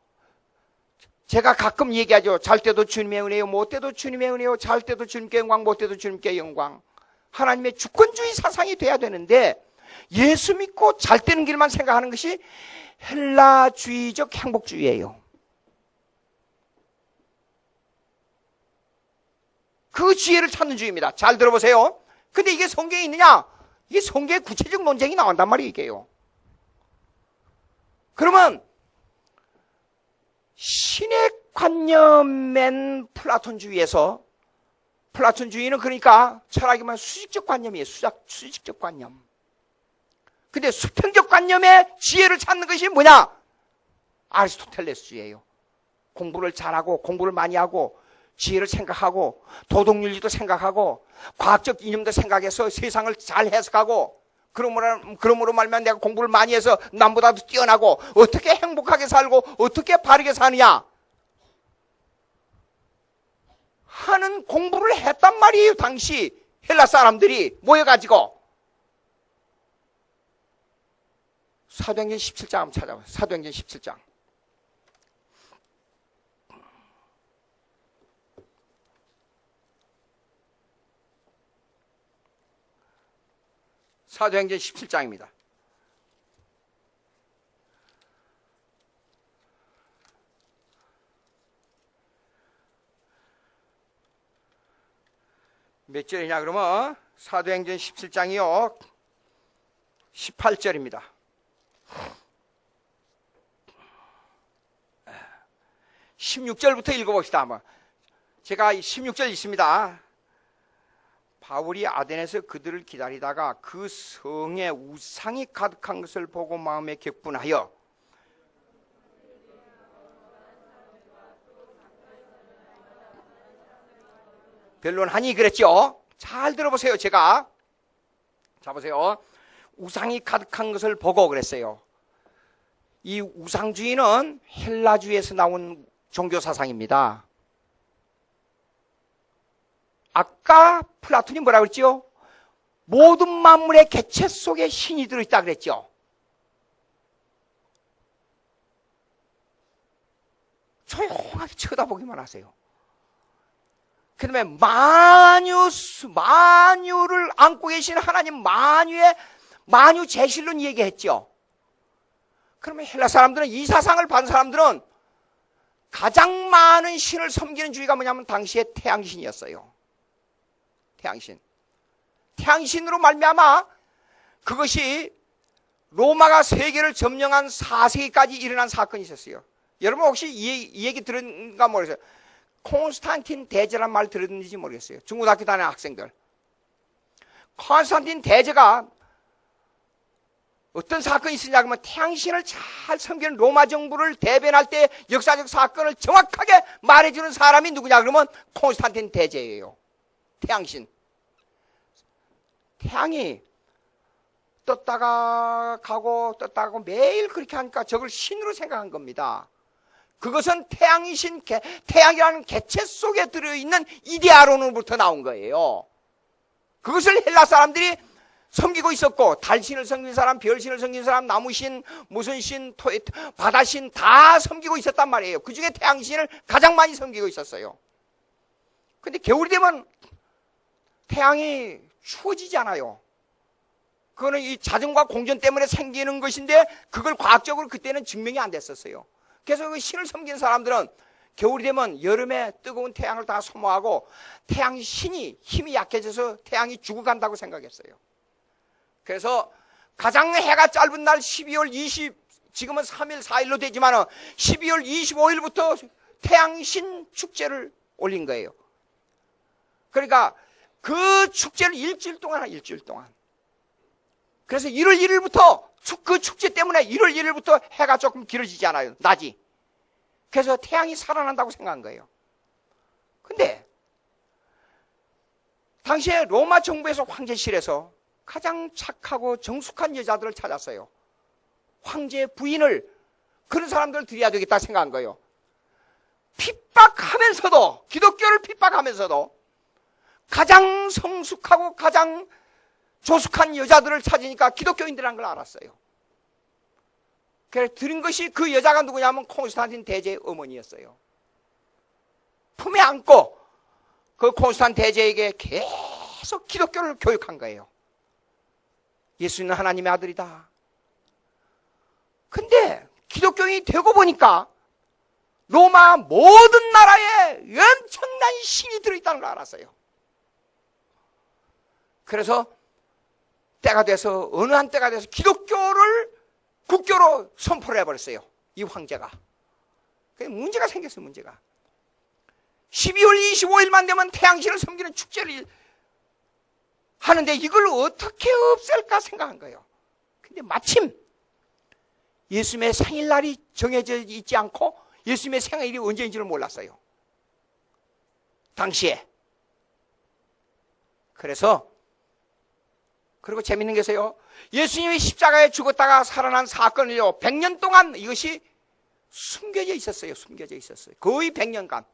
제가 가끔 얘기하죠. 잘 때도 주님의 은혜요, 못 때도 주님의 은혜요, 잘 때도 주님께 영광, 못 때도 주님께 영광. 하나님의 주권주의 사상이 돼야 되는데 예수 믿고 잘 되는 길만 생각하는 것이 헬라주의적 행복주의예요. 그 지혜를 찾는 주의입니다. 잘 들어보세요. 근데 이게 성경에 있느냐? 이게 성경의 구체적 논쟁이 나온단 말이에요, 이게요. 그러면 신의 관념엔 플라톤주의에서, 플라톤주의는 그러니까 철학이면 수직적 관념이에요. 수직적 관념. 근데 수평적 관념의 지혜를 찾는 것이 뭐냐? 아리스토텔레스주의예요. 공부를 잘하고 공부를 많이 하고 지혜를 생각하고 도덕윤리도 생각하고 과학적 이념도 생각해서 세상을 잘 해석하고 그러므로 말면 내가 공부를 많이 해서 남보다도 뛰어나고 어떻게 행복하게 살고 어떻게 바르게 사느냐 하는 공부를 했단 말이에요. 당시 헬라 사람들이 모여가지고. 사도행전 17장 한번 찾아봐요. 사도행전 17장. 사도행전 17장입니다. 몇 절이냐 그러면 사도행전 17장이요 18절입니다. 16절부터 읽어봅시다. 한번. 제가 16절 있습니다. 바울이 아덴에서 그들을 기다리다가 그 성에 우상이 가득한 것을 보고 마음에 격분하여 변론하니 그랬죠. 잘 들어보세요. 제가 자 보세요. 우상이 가득한 것을 보고 그랬어요. 이 우상주의는 헬라주의에서 나온 종교사상입니다. 아까 플라톤이 뭐라고 그랬죠? 모든 만물의 개체 속에 신이 들어있다 그랬죠. 조용하게 쳐다보기만 하세요. 그 다음에 만유를 안고 계신 하나님 만유 제실론 얘기했죠. 그러면 헬라 사람들은 이 사상을 받은 사람들은 가장 많은 신을 섬기는 주의가 뭐냐면 당시에 태양신이었어요. 태양신으로 말미암아 그것이 로마가 세계를 점령한 4세기까지 일어난 사건이 있었어요. 여러분 혹시 이 얘기 들은가 모르겠어요. 콘스탄틴 대제란 말 들었는지 모르겠어요. 중고등학교 다니는 학생들. 콘스탄틴 대제가 어떤 사건이 있었냐 그러면 태양신을 잘 섬기는 로마 정부를 대변할 때 역사적 사건을 정확하게 말해주는 사람이 누구냐 그러면 콘스탄틴 대제예요. 태양신. 태양이 떴다가 가고 매일 그렇게 하니까 저걸 신으로 생각한 겁니다. 그것은 태양이라는 개체 속에 들어있는 이데아론으로부터 나온 거예요. 그것을 헬라 사람들이 섬기고 있었고, 달신을 섬긴 사람, 별신을 섬긴 사람, 나무신, 무슨 신, 바다신 다 섬기고 있었단 말이에요. 그 중에 태양신을 가장 많이 섬기고 있었어요. 근데 겨울이 되면 태양이 추워지지 않아요. 그거는 이 자전과 공전 때문에 생기는 것인데 그걸 과학적으로 그때는 증명이 안 됐었어요. 그래서 그 신을 섬기는 사람들은 겨울이 되면 여름에 뜨거운 태양을 다 소모하고 태양 신이 힘이 약해져서 태양이 죽어간다고 생각했어요. 그래서 가장 해가 짧은 날 12월 지금은 3일, 4일로 되지만 12월 25일부터 태양신 축제를 올린 거예요. 그러니까 그 축제를 일주일 동안. 그래서 1월 1일부터 그 축제 때문에 1월 1일부터 해가 조금 길어지지 않아요. 낮이. 그래서 태양이 살아난다고 생각한 거예요. 근데 당시에 로마 정부에서 황제실에서 가장 착하고 정숙한 여자들을 찾았어요. 황제 부인을, 그런 사람들을 드려야 되겠다 생각한 거예요. 핍박하면서도, 기독교를 핍박하면서도 가장 성숙하고 가장 조숙한 여자들을 찾으니까 기독교인들이라는 걸 알았어요. 그래서 들은 것이, 그 여자가 누구냐면 콘스탄틴 대제의 어머니였어요. 품에 안고 그 콘스탄틴 대제에게 계속 기독교를 교육한 거예요. 예수는 하나님의 아들이다. 근데 기독교인이 되고 보니까 로마 모든 나라에 엄청난 신이 들어있다는 걸 알았어요. 그래서 때가 돼서, 어느 한 때가 돼서 기독교를 국교로 선포를 해버렸어요. 이 황제가. 문제가 생겼어요, 문제가. 12월 25일만 되면 태양신을 섬기는 축제를 하는데 이걸 어떻게 없앨까 생각한 거예요. 근데 마침 예수님의 생일날이 정해져 있지 않고 예수님의 생일이 언제인지를 몰랐어요. 당시에. 그리고 재밌는 게 있어요. 예수님이 십자가에 죽었다가 살아난 사건을요, 100년 동안 이것이 숨겨져 있었어요. 숨겨져 있었어요. 거의 100년간.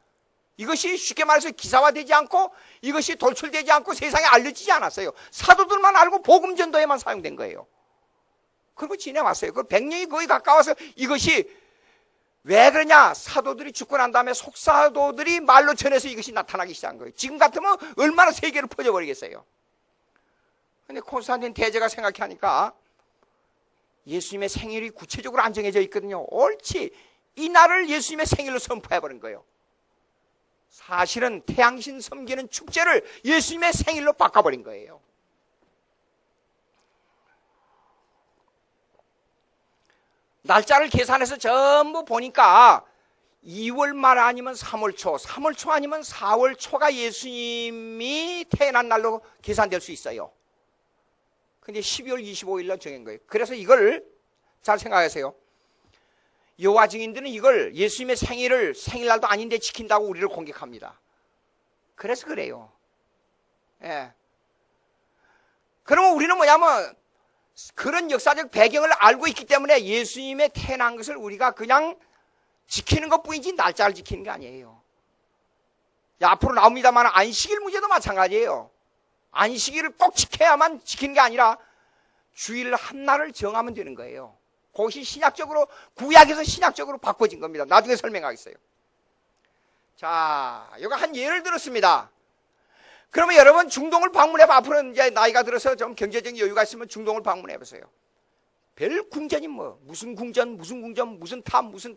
이것이 쉽게 말해서 기사화되지 않고, 이것이 돌출되지 않고 세상에 알려지지 않았어요. 사도들만 알고 복음 전도에만 사용된 거예요. 그리고 지내왔어요. 그 100년이 거의 가까워서 이것이 왜 그러냐? 사도들이 죽고 난 다음에 속사도들이 말로 전해서 이것이 나타나기 시작한 거예요. 지금 같으면 얼마나 세계로 퍼져버리겠어요. 근데 콘스탄틴 대제가 생각하니까 예수님의 생일이 구체적으로 안 정해져 있거든요. 옳지. 이 날을 예수님의 생일로 선포해버린 거예요. 사실은 태양신 섬기는 축제를 예수님의 생일로 바꿔버린 거예요. 날짜를 계산해서 전부 보니까 2월 말 아니면 3월 초, 3월 초 아니면 4월 초가 예수님이 태어난 날로 계산될 수 있어요. 근데 12월 25일로 정한 거예요. 그래서 이걸 잘 생각하세요. 여호와 증인들은 이걸 예수님의 생일을 생일날도 아닌데 지킨다고 우리를 공격합니다. 그래서 그래요. 예. 그러면 우리는 뭐냐면 그런 역사적 배경을 알고 있기 때문에 예수님의 태어난 것을 우리가 그냥 지키는 것뿐이지 날짜를 지키는 게 아니에요. 앞으로 나옵니다만 안식일 문제도 마찬가지예요. 안식일을 꼭 지켜야만 지키는 게 아니라 주일 한 날을 정하면 되는 거예요. 그것이 신약적으로, 구약에서 신약적으로 바꿔진 겁니다. 나중에 설명하겠어요. 자, 이거 한 예를 들었습니다. 그러면 여러분 중동을 방문해봐. 앞으로 이제 나이가 들어서 좀 경제적인 여유가 있으면 중동을 방문해보세요. 별 궁전이 무슨 궁전, 무슨 탑, 무슨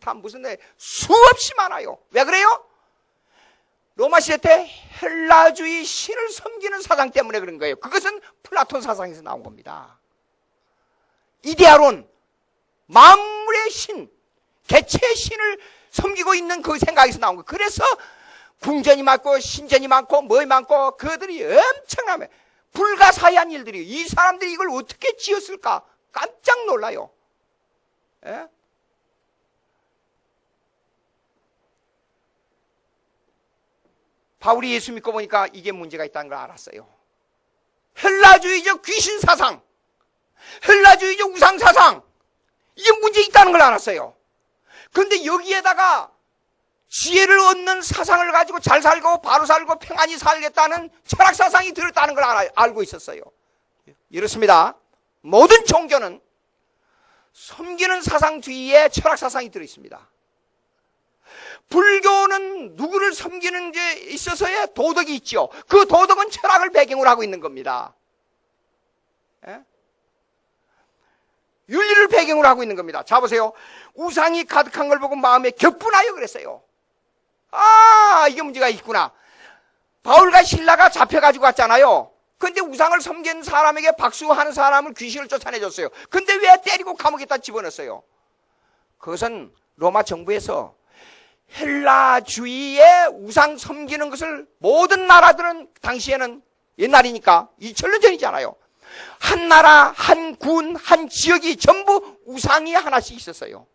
수없이 많아요. 왜 그래요? 로마 시대 때 헬라주의 신을 섬기는 사상 때문에 그런 거예요. 그것은 플라톤 사상에서 나온 겁니다. 이데아론, 만물의 신, 개체의 신을 섬기고 있는 그 생각에서 나온 거예요. 그래서 궁전이 많고 신전이 많고 뭐이 많고 그들이 엄청나면 불가사의한 일들이에요. 이 사람들이 이걸 어떻게 지었을까? 깜짝 놀라요. 예? 바울이 예수 믿고 보니까 이게 문제가 있다는 걸 알았어요. 헬라주의적 귀신 사상, 헬라주의적 우상 사상, 이게 문제 있다는 걸 알았어요. 그런데 여기에다가 지혜를 얻는 사상을 가지고 잘 살고 바로 살고 평안히 살겠다는 철학 사상이 들었다는 걸 알고 있었어요. 이렇습니다. 모든 종교는 섬기는 사상 뒤에 철학 사상이 들어있습니다. 불교는 누구를 섬기는 데 있어서의 도덕이 있죠. 그 도덕은 철학을 배경으로 하고 있는 겁니다. 예? 윤리를 배경으로 하고 있는 겁니다. 자 보세요. 우상이 가득한 걸 보고 마음에 격분하여 그랬어요. 아, 이게 문제가 있구나. 바울과 실라가 잡혀가지고 왔잖아요. 근데 우상을 섬긴 사람에게 박수하는 사람을 귀신을 쫓아내줬어요. 근데 왜 때리고 감옥에다 집어넣었어요? 그것은 로마 정부에서 헬라주의의 우상 섬기는 것을 모든 나라들은 당시에는 옛날이니까 2000년 전이잖아요. 한 나라, 한 군, 한 지역이 전부 우상이 하나씩 있었어요.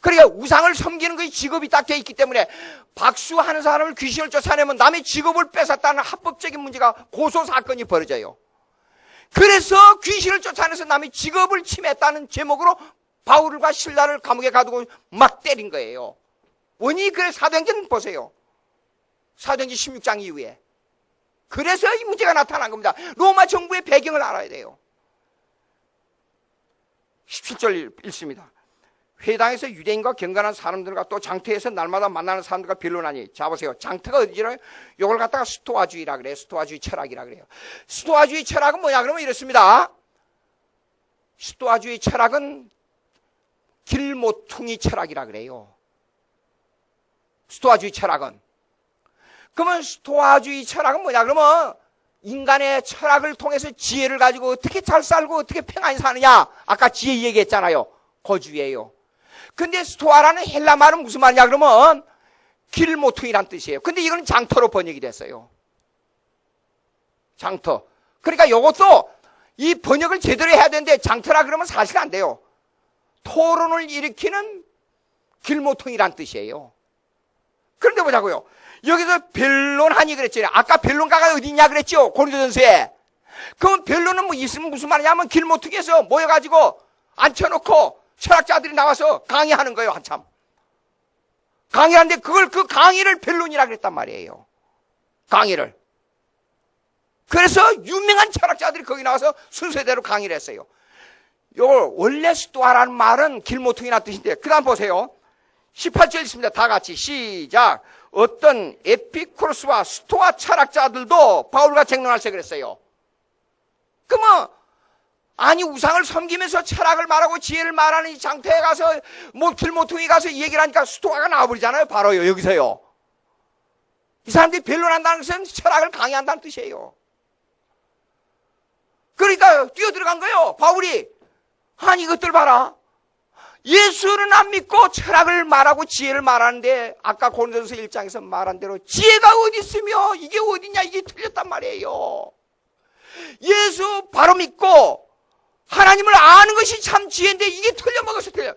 그러니까 우상을 섬기는 것이 직업이 딱 돼 있기 때문에 박수하는 사람을 귀신을 쫓아내면 남의 직업을 뺏었다는 합법적인 문제가 고소 사건이 벌어져요. 그래서 귀신을 쫓아내서 남의 직업을 침해했다는 제목으로 바울과 실라를 감옥에 가두고 막 때린 거예요. 원인이 그래. 사도행전 보세요. 사도행전 16장 이후에. 그래서 이 문제가 나타난 겁니다. 로마 정부의 배경을 알아야 돼요. 17절 읽습니다. 회당에서 유대인과 경건한 사람들과 또 장터에서 날마다 만나는 사람들과 변론하니. 자 보세요. 장터가 어디지요? 이걸 갖다가 스토아주의라 그래요. 스토아주의 철학이라 그래요. 스토아주의 철학은 뭐냐 그러면 이렇습니다. 스토아주의 철학은 길모퉁이 철학이라 그래요. 스토아주의 철학은. 그러면 스토아주의 철학은 뭐냐 그러면 인간의 철학을 통해서 지혜를 가지고 어떻게 잘 살고 어떻게 평안히 사느냐. 아까 지혜 얘기했잖아요. 그 주의예요. 근데 스토아라는 헬라 말은 무슨 말이냐 그러면 길모퉁이란 뜻이에요. 근데 이건 장터로 번역이 됐어요. 장터. 그러니까 이것도 이 번역을 제대로 해야 되는데 장터라 그러면 사실 안 돼요. 토론을 일으키는 길모퉁이란 뜻이에요. 그런데 보자고요. 여기서 변론하니 그랬잖아요. 아까 변론가가 어디 있냐 그랬죠. 고린도전서에. 그럼 변론은 뭐 있으면 무슨 말이냐면 길모퉁이에서 모여가지고 앉혀놓고 철학자들이 나와서 강의하는 거예요. 한참. 강의하는데 그 강의를 변론이라 그랬단 말이에요. 강의를. 그래서 유명한 철학자들이 거기 나와서 순서대로 강의를 했어요. 이걸 원래 스토아라는 말은 길모퉁이라는 뜻인데 그 다음 보세요. 18절 있습니다. 다 같이 시작. 어떤 에피쿠로스와 스토아 철학자들도 바울과 쟁론할 때 그랬어요. 그러면 아니 우상을 섬기면서 철학을 말하고 지혜를 말하는 이 장터에 가서 뭐 길모퉁이 가서 이 얘기를 하니까 스토아가 나와버리잖아요. 바로요. 여기서요. 이 사람들이 변론한다는 것은 철학을 강의한다는 뜻이에요. 그러니까 뛰어들어간 거예요. 바울이. 아니 이것들 봐라. 예수는 안 믿고 철학을 말하고 지혜를 말하는데 아까 고린도전서 1장에서 말한 대로 지혜가 어디 있으며 이게 어디냐 이게 틀렸단 말이에요. 예수 바로 믿고 하나님을 아는 것이 참 지혜인데 이게 틀려먹어서 틀려.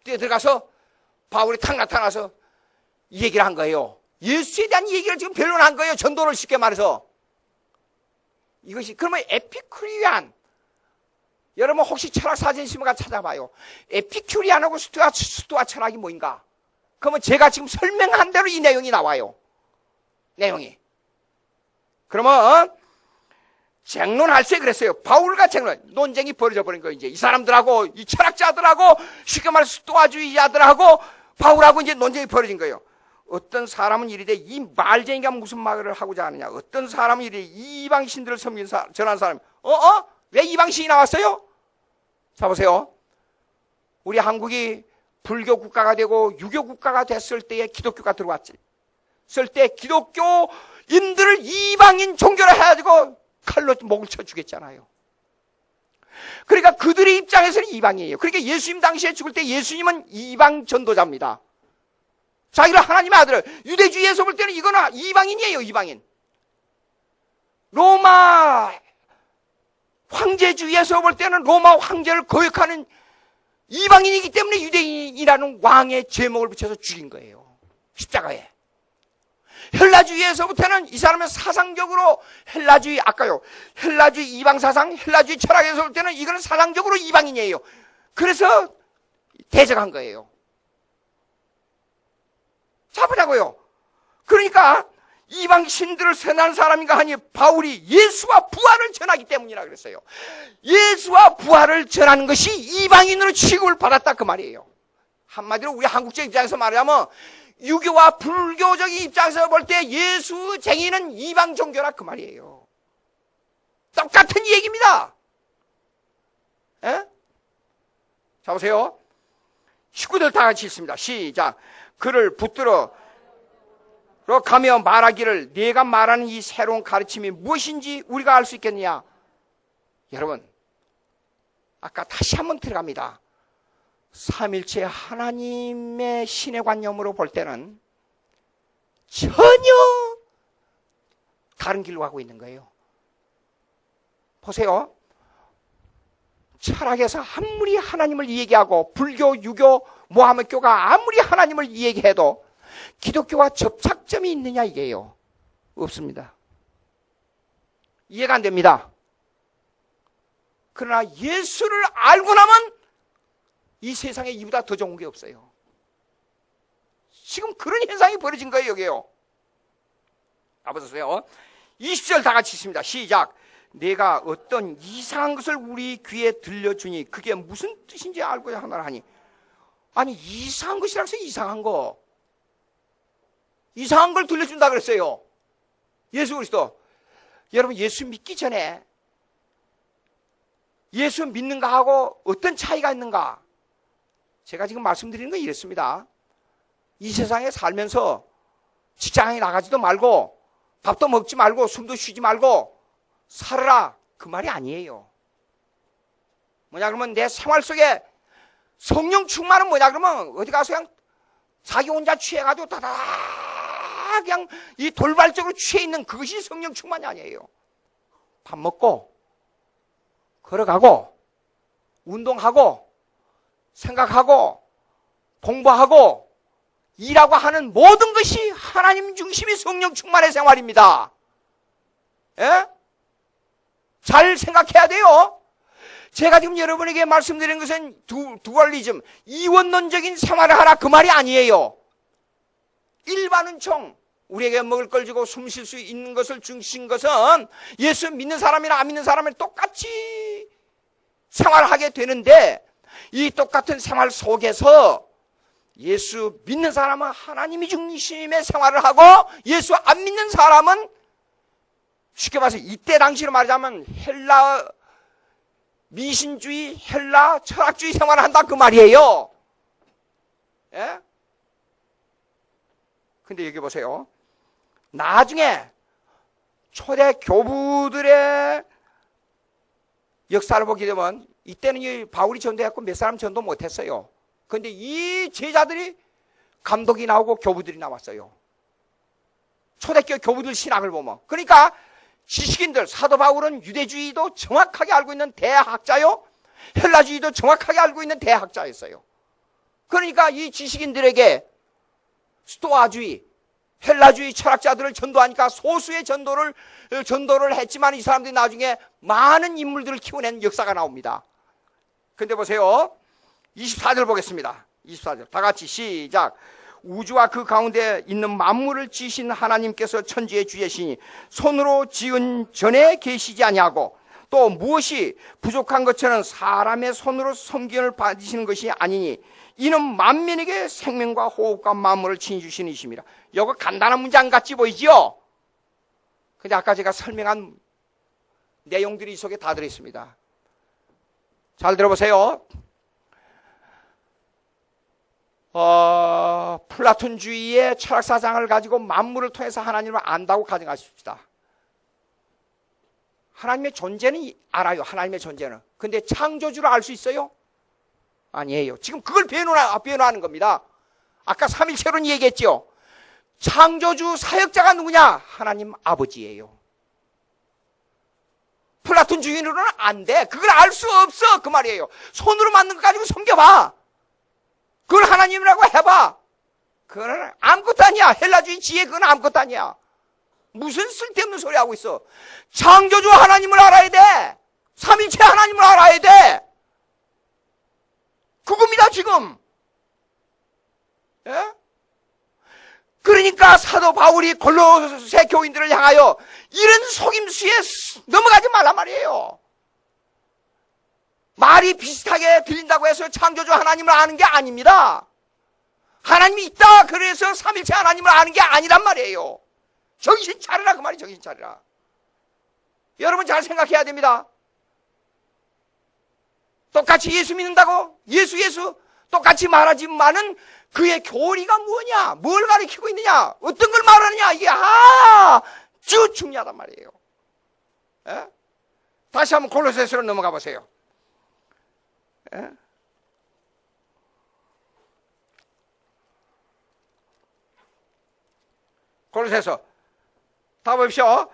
뛰어들어가서 바울이 탁 나타나서 이 얘기를 한 거예요. 예수에 대한 얘기를 지금 변론한 거예요. 전도를 쉽게 말해서. 이것이 그러면 에피쿠리안. 여러분 혹시 철학 사진 있으면 찾아봐요. 에피큐리안하고 스토아 철학이 뭐인가? 그러면 제가 지금 설명한 대로 이 내용이 나와요. 내용이. 그러면 쟁론할 때 그랬어요. 바울과 논쟁이 벌어져 버린 거예요. 이제 이 사람들하고 이 철학자들하고 쉽게 말해서 스토아주의자들하고 바울하고 이제 논쟁이 벌어진 거예요. 어떤 사람은 이르되 이 말쟁이가 무슨 말을 하고자 하느냐. 어떤 사람은 이르되 이방 신들을 섬긴 전한 사람. 왜 이방신이 나왔어요? 자 보세요. 우리 한국이 불교 국가가 되고 유교 국가가 됐을 때에 기독교가 들어왔지. 쓸 때 기독교인들을 이방인 종교로 해가지고 칼로 목을 쳐 죽였잖아요. 그러니까 그들의 입장에서는 이방이에요. 그러니까 예수님 당시에 죽을 때 예수님은 이방 전도자입니다. 자기를 하나님의 아들, 유대주의에서 볼 때는 이거는 이방인이에요. 이방인. 로마 황제주의에서 볼 때는 로마 황제를 거역하는 이방인이기 때문에 유대인이라는 왕의 제목을 붙여서 죽인 거예요. 십자가에. 헬라주의에서부터는 이 사람은 사상적으로 헬라주의, 아까요. 헬라주의 이방사상, 헬라주의 철학에서 볼 때는 이거는 사상적으로 이방인이에요. 그래서 대적한 거예요. 자, 보자고요. 그러니까 이방 신들을 선한 사람인가 하니 바울이 예수와 부활을 전하기 때문이라 그랬어요. 예수와 부활을 전하는 것이 이방인으로 취급을 받았다 그 말이에요. 한마디로 우리 한국적 입장에서 말하자면 유교와 불교적인 입장에서 볼 때 예수쟁이는 이방 종교라 그 말이에요. 똑같은 얘기입니다. 에? 자 보세요. 식구들 다 같이 읽습니다. 시작. 그를 붙들어 가며 말하기를 네가 말하는 이 새로운 가르침이 무엇인지 우리가 알 수 있겠느냐. 여러분 아까 다시 한번 들어갑니다. 삼일체 하나님의 신의 관념으로 볼 때는 전혀 다른 길로 가고 있는 거예요. 보세요. 철학에서 아무리 하나님을 얘기하고 불교, 유교, 모하메드 교가 아무리 하나님을 얘기해도 기독교와 접착점이 있느냐 이게요. 없습니다. 이해가 안 됩니다. 그러나 예수를 알고 나면 이 세상에 이보다 더 좋은 게 없어요. 지금 그런 현상이 벌어진 거예요, 여기요. 가보세요. 20절 다 같이 있습니다. 시작. 내가 어떤 이상한 것을 우리 귀에 들려주니 그게 무슨 뜻인지 알고자 하노라 하니. 아니, 이상한 것이라고 해서 이상한 거. 이상한 걸 들려준다 그랬어요. 예수 그리스도. 여러분, 예수 믿기 전에 예수 믿는 거하고 어떤 차이가 있는가? 제가 지금 말씀드리는 건 이랬습니다. 이 세상에 살면서 직장에 나가지도 말고 밥도 먹지 말고 숨도 쉬지 말고 살아라, 그 말이 아니에요. 뭐냐 그러면 내 생활 속에 성령 충만은 뭐냐 그러면 어디 가서 그냥 자기 혼자 취해가지고 다다 그냥 이 돌발적으로 취해 있는 그것이 성령 충만이 아니에요. 밥 먹고 걸어가고 운동하고 생각하고 공부하고 일하고 하는 모든 것이 하나님 중심의 성령 충만의 생활입니다. 예? 잘 생각해야 돼요. 제가 지금 여러분에게 말씀드린 것은 두얼리즘, 이원론적인 생활을 하라 그 말이 아니에요. 일반은총, 우리에게 먹을 걸 주고 숨 쉴 수 있는 것을 주신 것은 예수 믿는 사람이나 안 믿는 사람이 똑같이 생활하게 되는데, 이 똑같은 생활 속에서 예수 믿는 사람은 하나님이 중심의 생활을 하고 예수 안 믿는 사람은 쉽게 봐서 이때 당시로 말하자면 헬라 미신주의, 헬라 철학주의 생활을 한다 그 말이에요. 예? 근데 여기 보세요. 나중에 초대 교부들의 역사를 보게 되면 이때는 이 바울이 전도했고 몇 사람 전도 못했어요. 그런데 이 제자들이 감독이 나오고 교부들이 나왔어요. 초대교회 교부들 신학을 보면. 그러니까 지식인들, 사도 바울은 유대주의도 정확하게 알고 있는 대학자요, 헬라주의도 정확하게 알고 있는 대학자였어요. 그러니까 이 지식인들에게 스토아주의, 헬라주의 철학자들을 전도하니까 소수의 전도를 했지만 이 사람들이 나중에 많은 인물들을 키워낸 역사가 나옵니다. 근데 보세요. 24절 보겠습니다. 24절. 다 같이 시작. 우주와 그 가운데 있는 만물을 지으신 하나님께서 천지의 주제시니 손으로 지은 전에 계시지 아니하고 또 무엇이 부족한 것처럼 사람의 손으로 섬김을 받으시는 것이 아니니 이는 만민에게 생명과 호흡과 만물을 지니주신 이십니다. 이거 간단한 문장 같이 보이지요? 근데 아까 제가 설명한 내용들이 이 속에 다 들어있습니다. 잘 들어보세요. 플라톤주의의 철학사상을 가지고 만물을 통해서 하나님을 안다고 가정하십시다. 하나님의 존재는 알아요. 하나님의 존재는. 근데 창조주를 알 수 있어요? 아니에요. 지금 그걸 변호하는 겁니다. 아까 삼일체론 얘기했죠. 창조주 사역자가 누구냐? 하나님 아버지예요. 플라톤주의로는 안 돼. 그걸 알 수 없어. 그 말이에요. 손으로 만든 거 가지고 섬겨봐. 그걸 하나님이라고 해봐. 그건 아무것도 아니야. 헬라주의 지혜 그건 아무것도 아니야. 무슨 쓸데없는 소리 하고 있어. 창조주 하나님을 알아야 돼. 삼일체 하나님을 알아야 돼. 그겁니다 지금. 예? 그러니까 사도 바울이 골로새 교인들을 향하여 이런 속임수에 넘어가지 말란 말이에요. 말이 비슷하게 들린다고 해서 창조주 하나님을 아는 게 아닙니다. 하나님이 있다 그래서 삼일체 하나님을 아는 게 아니란 말이에요. 정신 차리라 그 말이 정신 차리라. 여러분 잘 생각해야 됩니다. 똑같이 예수 믿는다고 예수 똑같이 말하지만은 그의 교리가 뭐냐, 뭘 가르치고 있느냐, 어떤 걸 말하느냐 이게 아주 중요하단 말이에요. 에? 다시 한번 골로새서로 넘어가 보세요. 에? 골로새서 다 보십시오.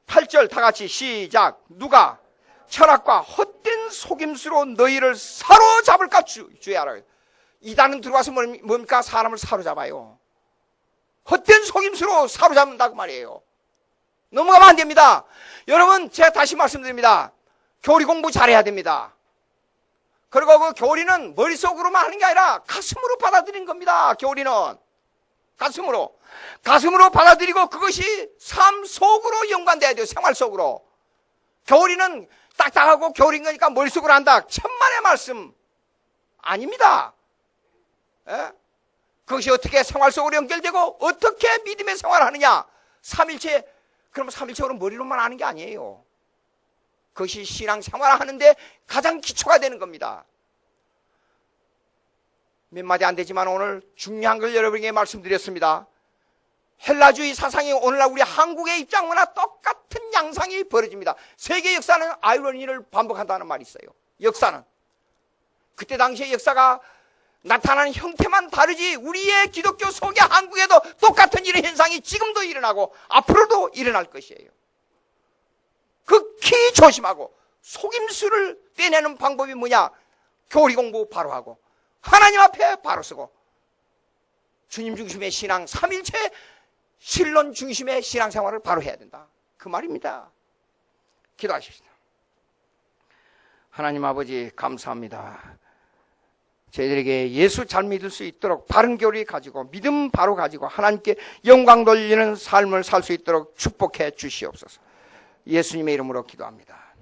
8절 다 같이 시작. 누가 철학과 헛된 어떤 속임수로 너희를 사로잡을까 주의 알아요. 이단은 들어와서 뭡니까? 사람을 사로잡아요. 헛된 속임수로 사로잡는다고 말이에요. 넘어가면 안 됩니다. 여러분, 제가 다시 말씀드립니다. 교리 공부 잘해야 됩니다. 그리고 그 교리는 머릿속으로만 하는 게 아니라 가슴으로 받아들이는 겁니다. 교리는 가슴으로 받아들이고 그것이 삶 속으로 연관돼야 돼요. 생활 속으로. 교리는 딱딱하고 교리인 거니까 머릿속으로 한다. 천만의 말씀 아닙니다. 예? 그것이 어떻게 생활 속으로 연결되고 어떻게 믿음의 생활을 하느냐. 삼일체, 그러면 삼일체로 머리로만 하는 게 아니에요. 그것이 신앙 생활을 하는데 가장 기초가 되는 겁니다. 몇 마디 안 되지만 오늘 중요한 걸 여러분에게 말씀드렸습니다. 헬라주의 사상이 오늘날 우리 한국의 입장과 똑같은 양상이 벌어집니다. 세계 역사는 아이러니를 반복한다는 말이 있어요. 역사는. 그때 당시의 역사가 나타나는 형태만 다르지 우리의 기독교 속의 한국에도 똑같은 이런 현상이 지금도 일어나고 앞으로도 일어날 것이에요. 극히 조심하고 속임수를 떼내는 방법이 뭐냐? 교리 공부 바로 하고 하나님 앞에 바로 서고 주님 중심의 신앙, 삼일체 신론 중심의 신앙생활을 바로 해야 된다. 그 말입니다. 기도하십시다. 하나님 아버지 감사합니다. 저희들에게 예수 잘 믿을 수 있도록 바른 교리 가지고 믿음 바로 가지고 하나님께 영광 돌리는 삶을 살 수 있도록 축복해 주시옵소서. 예수님의 이름으로 기도합니다.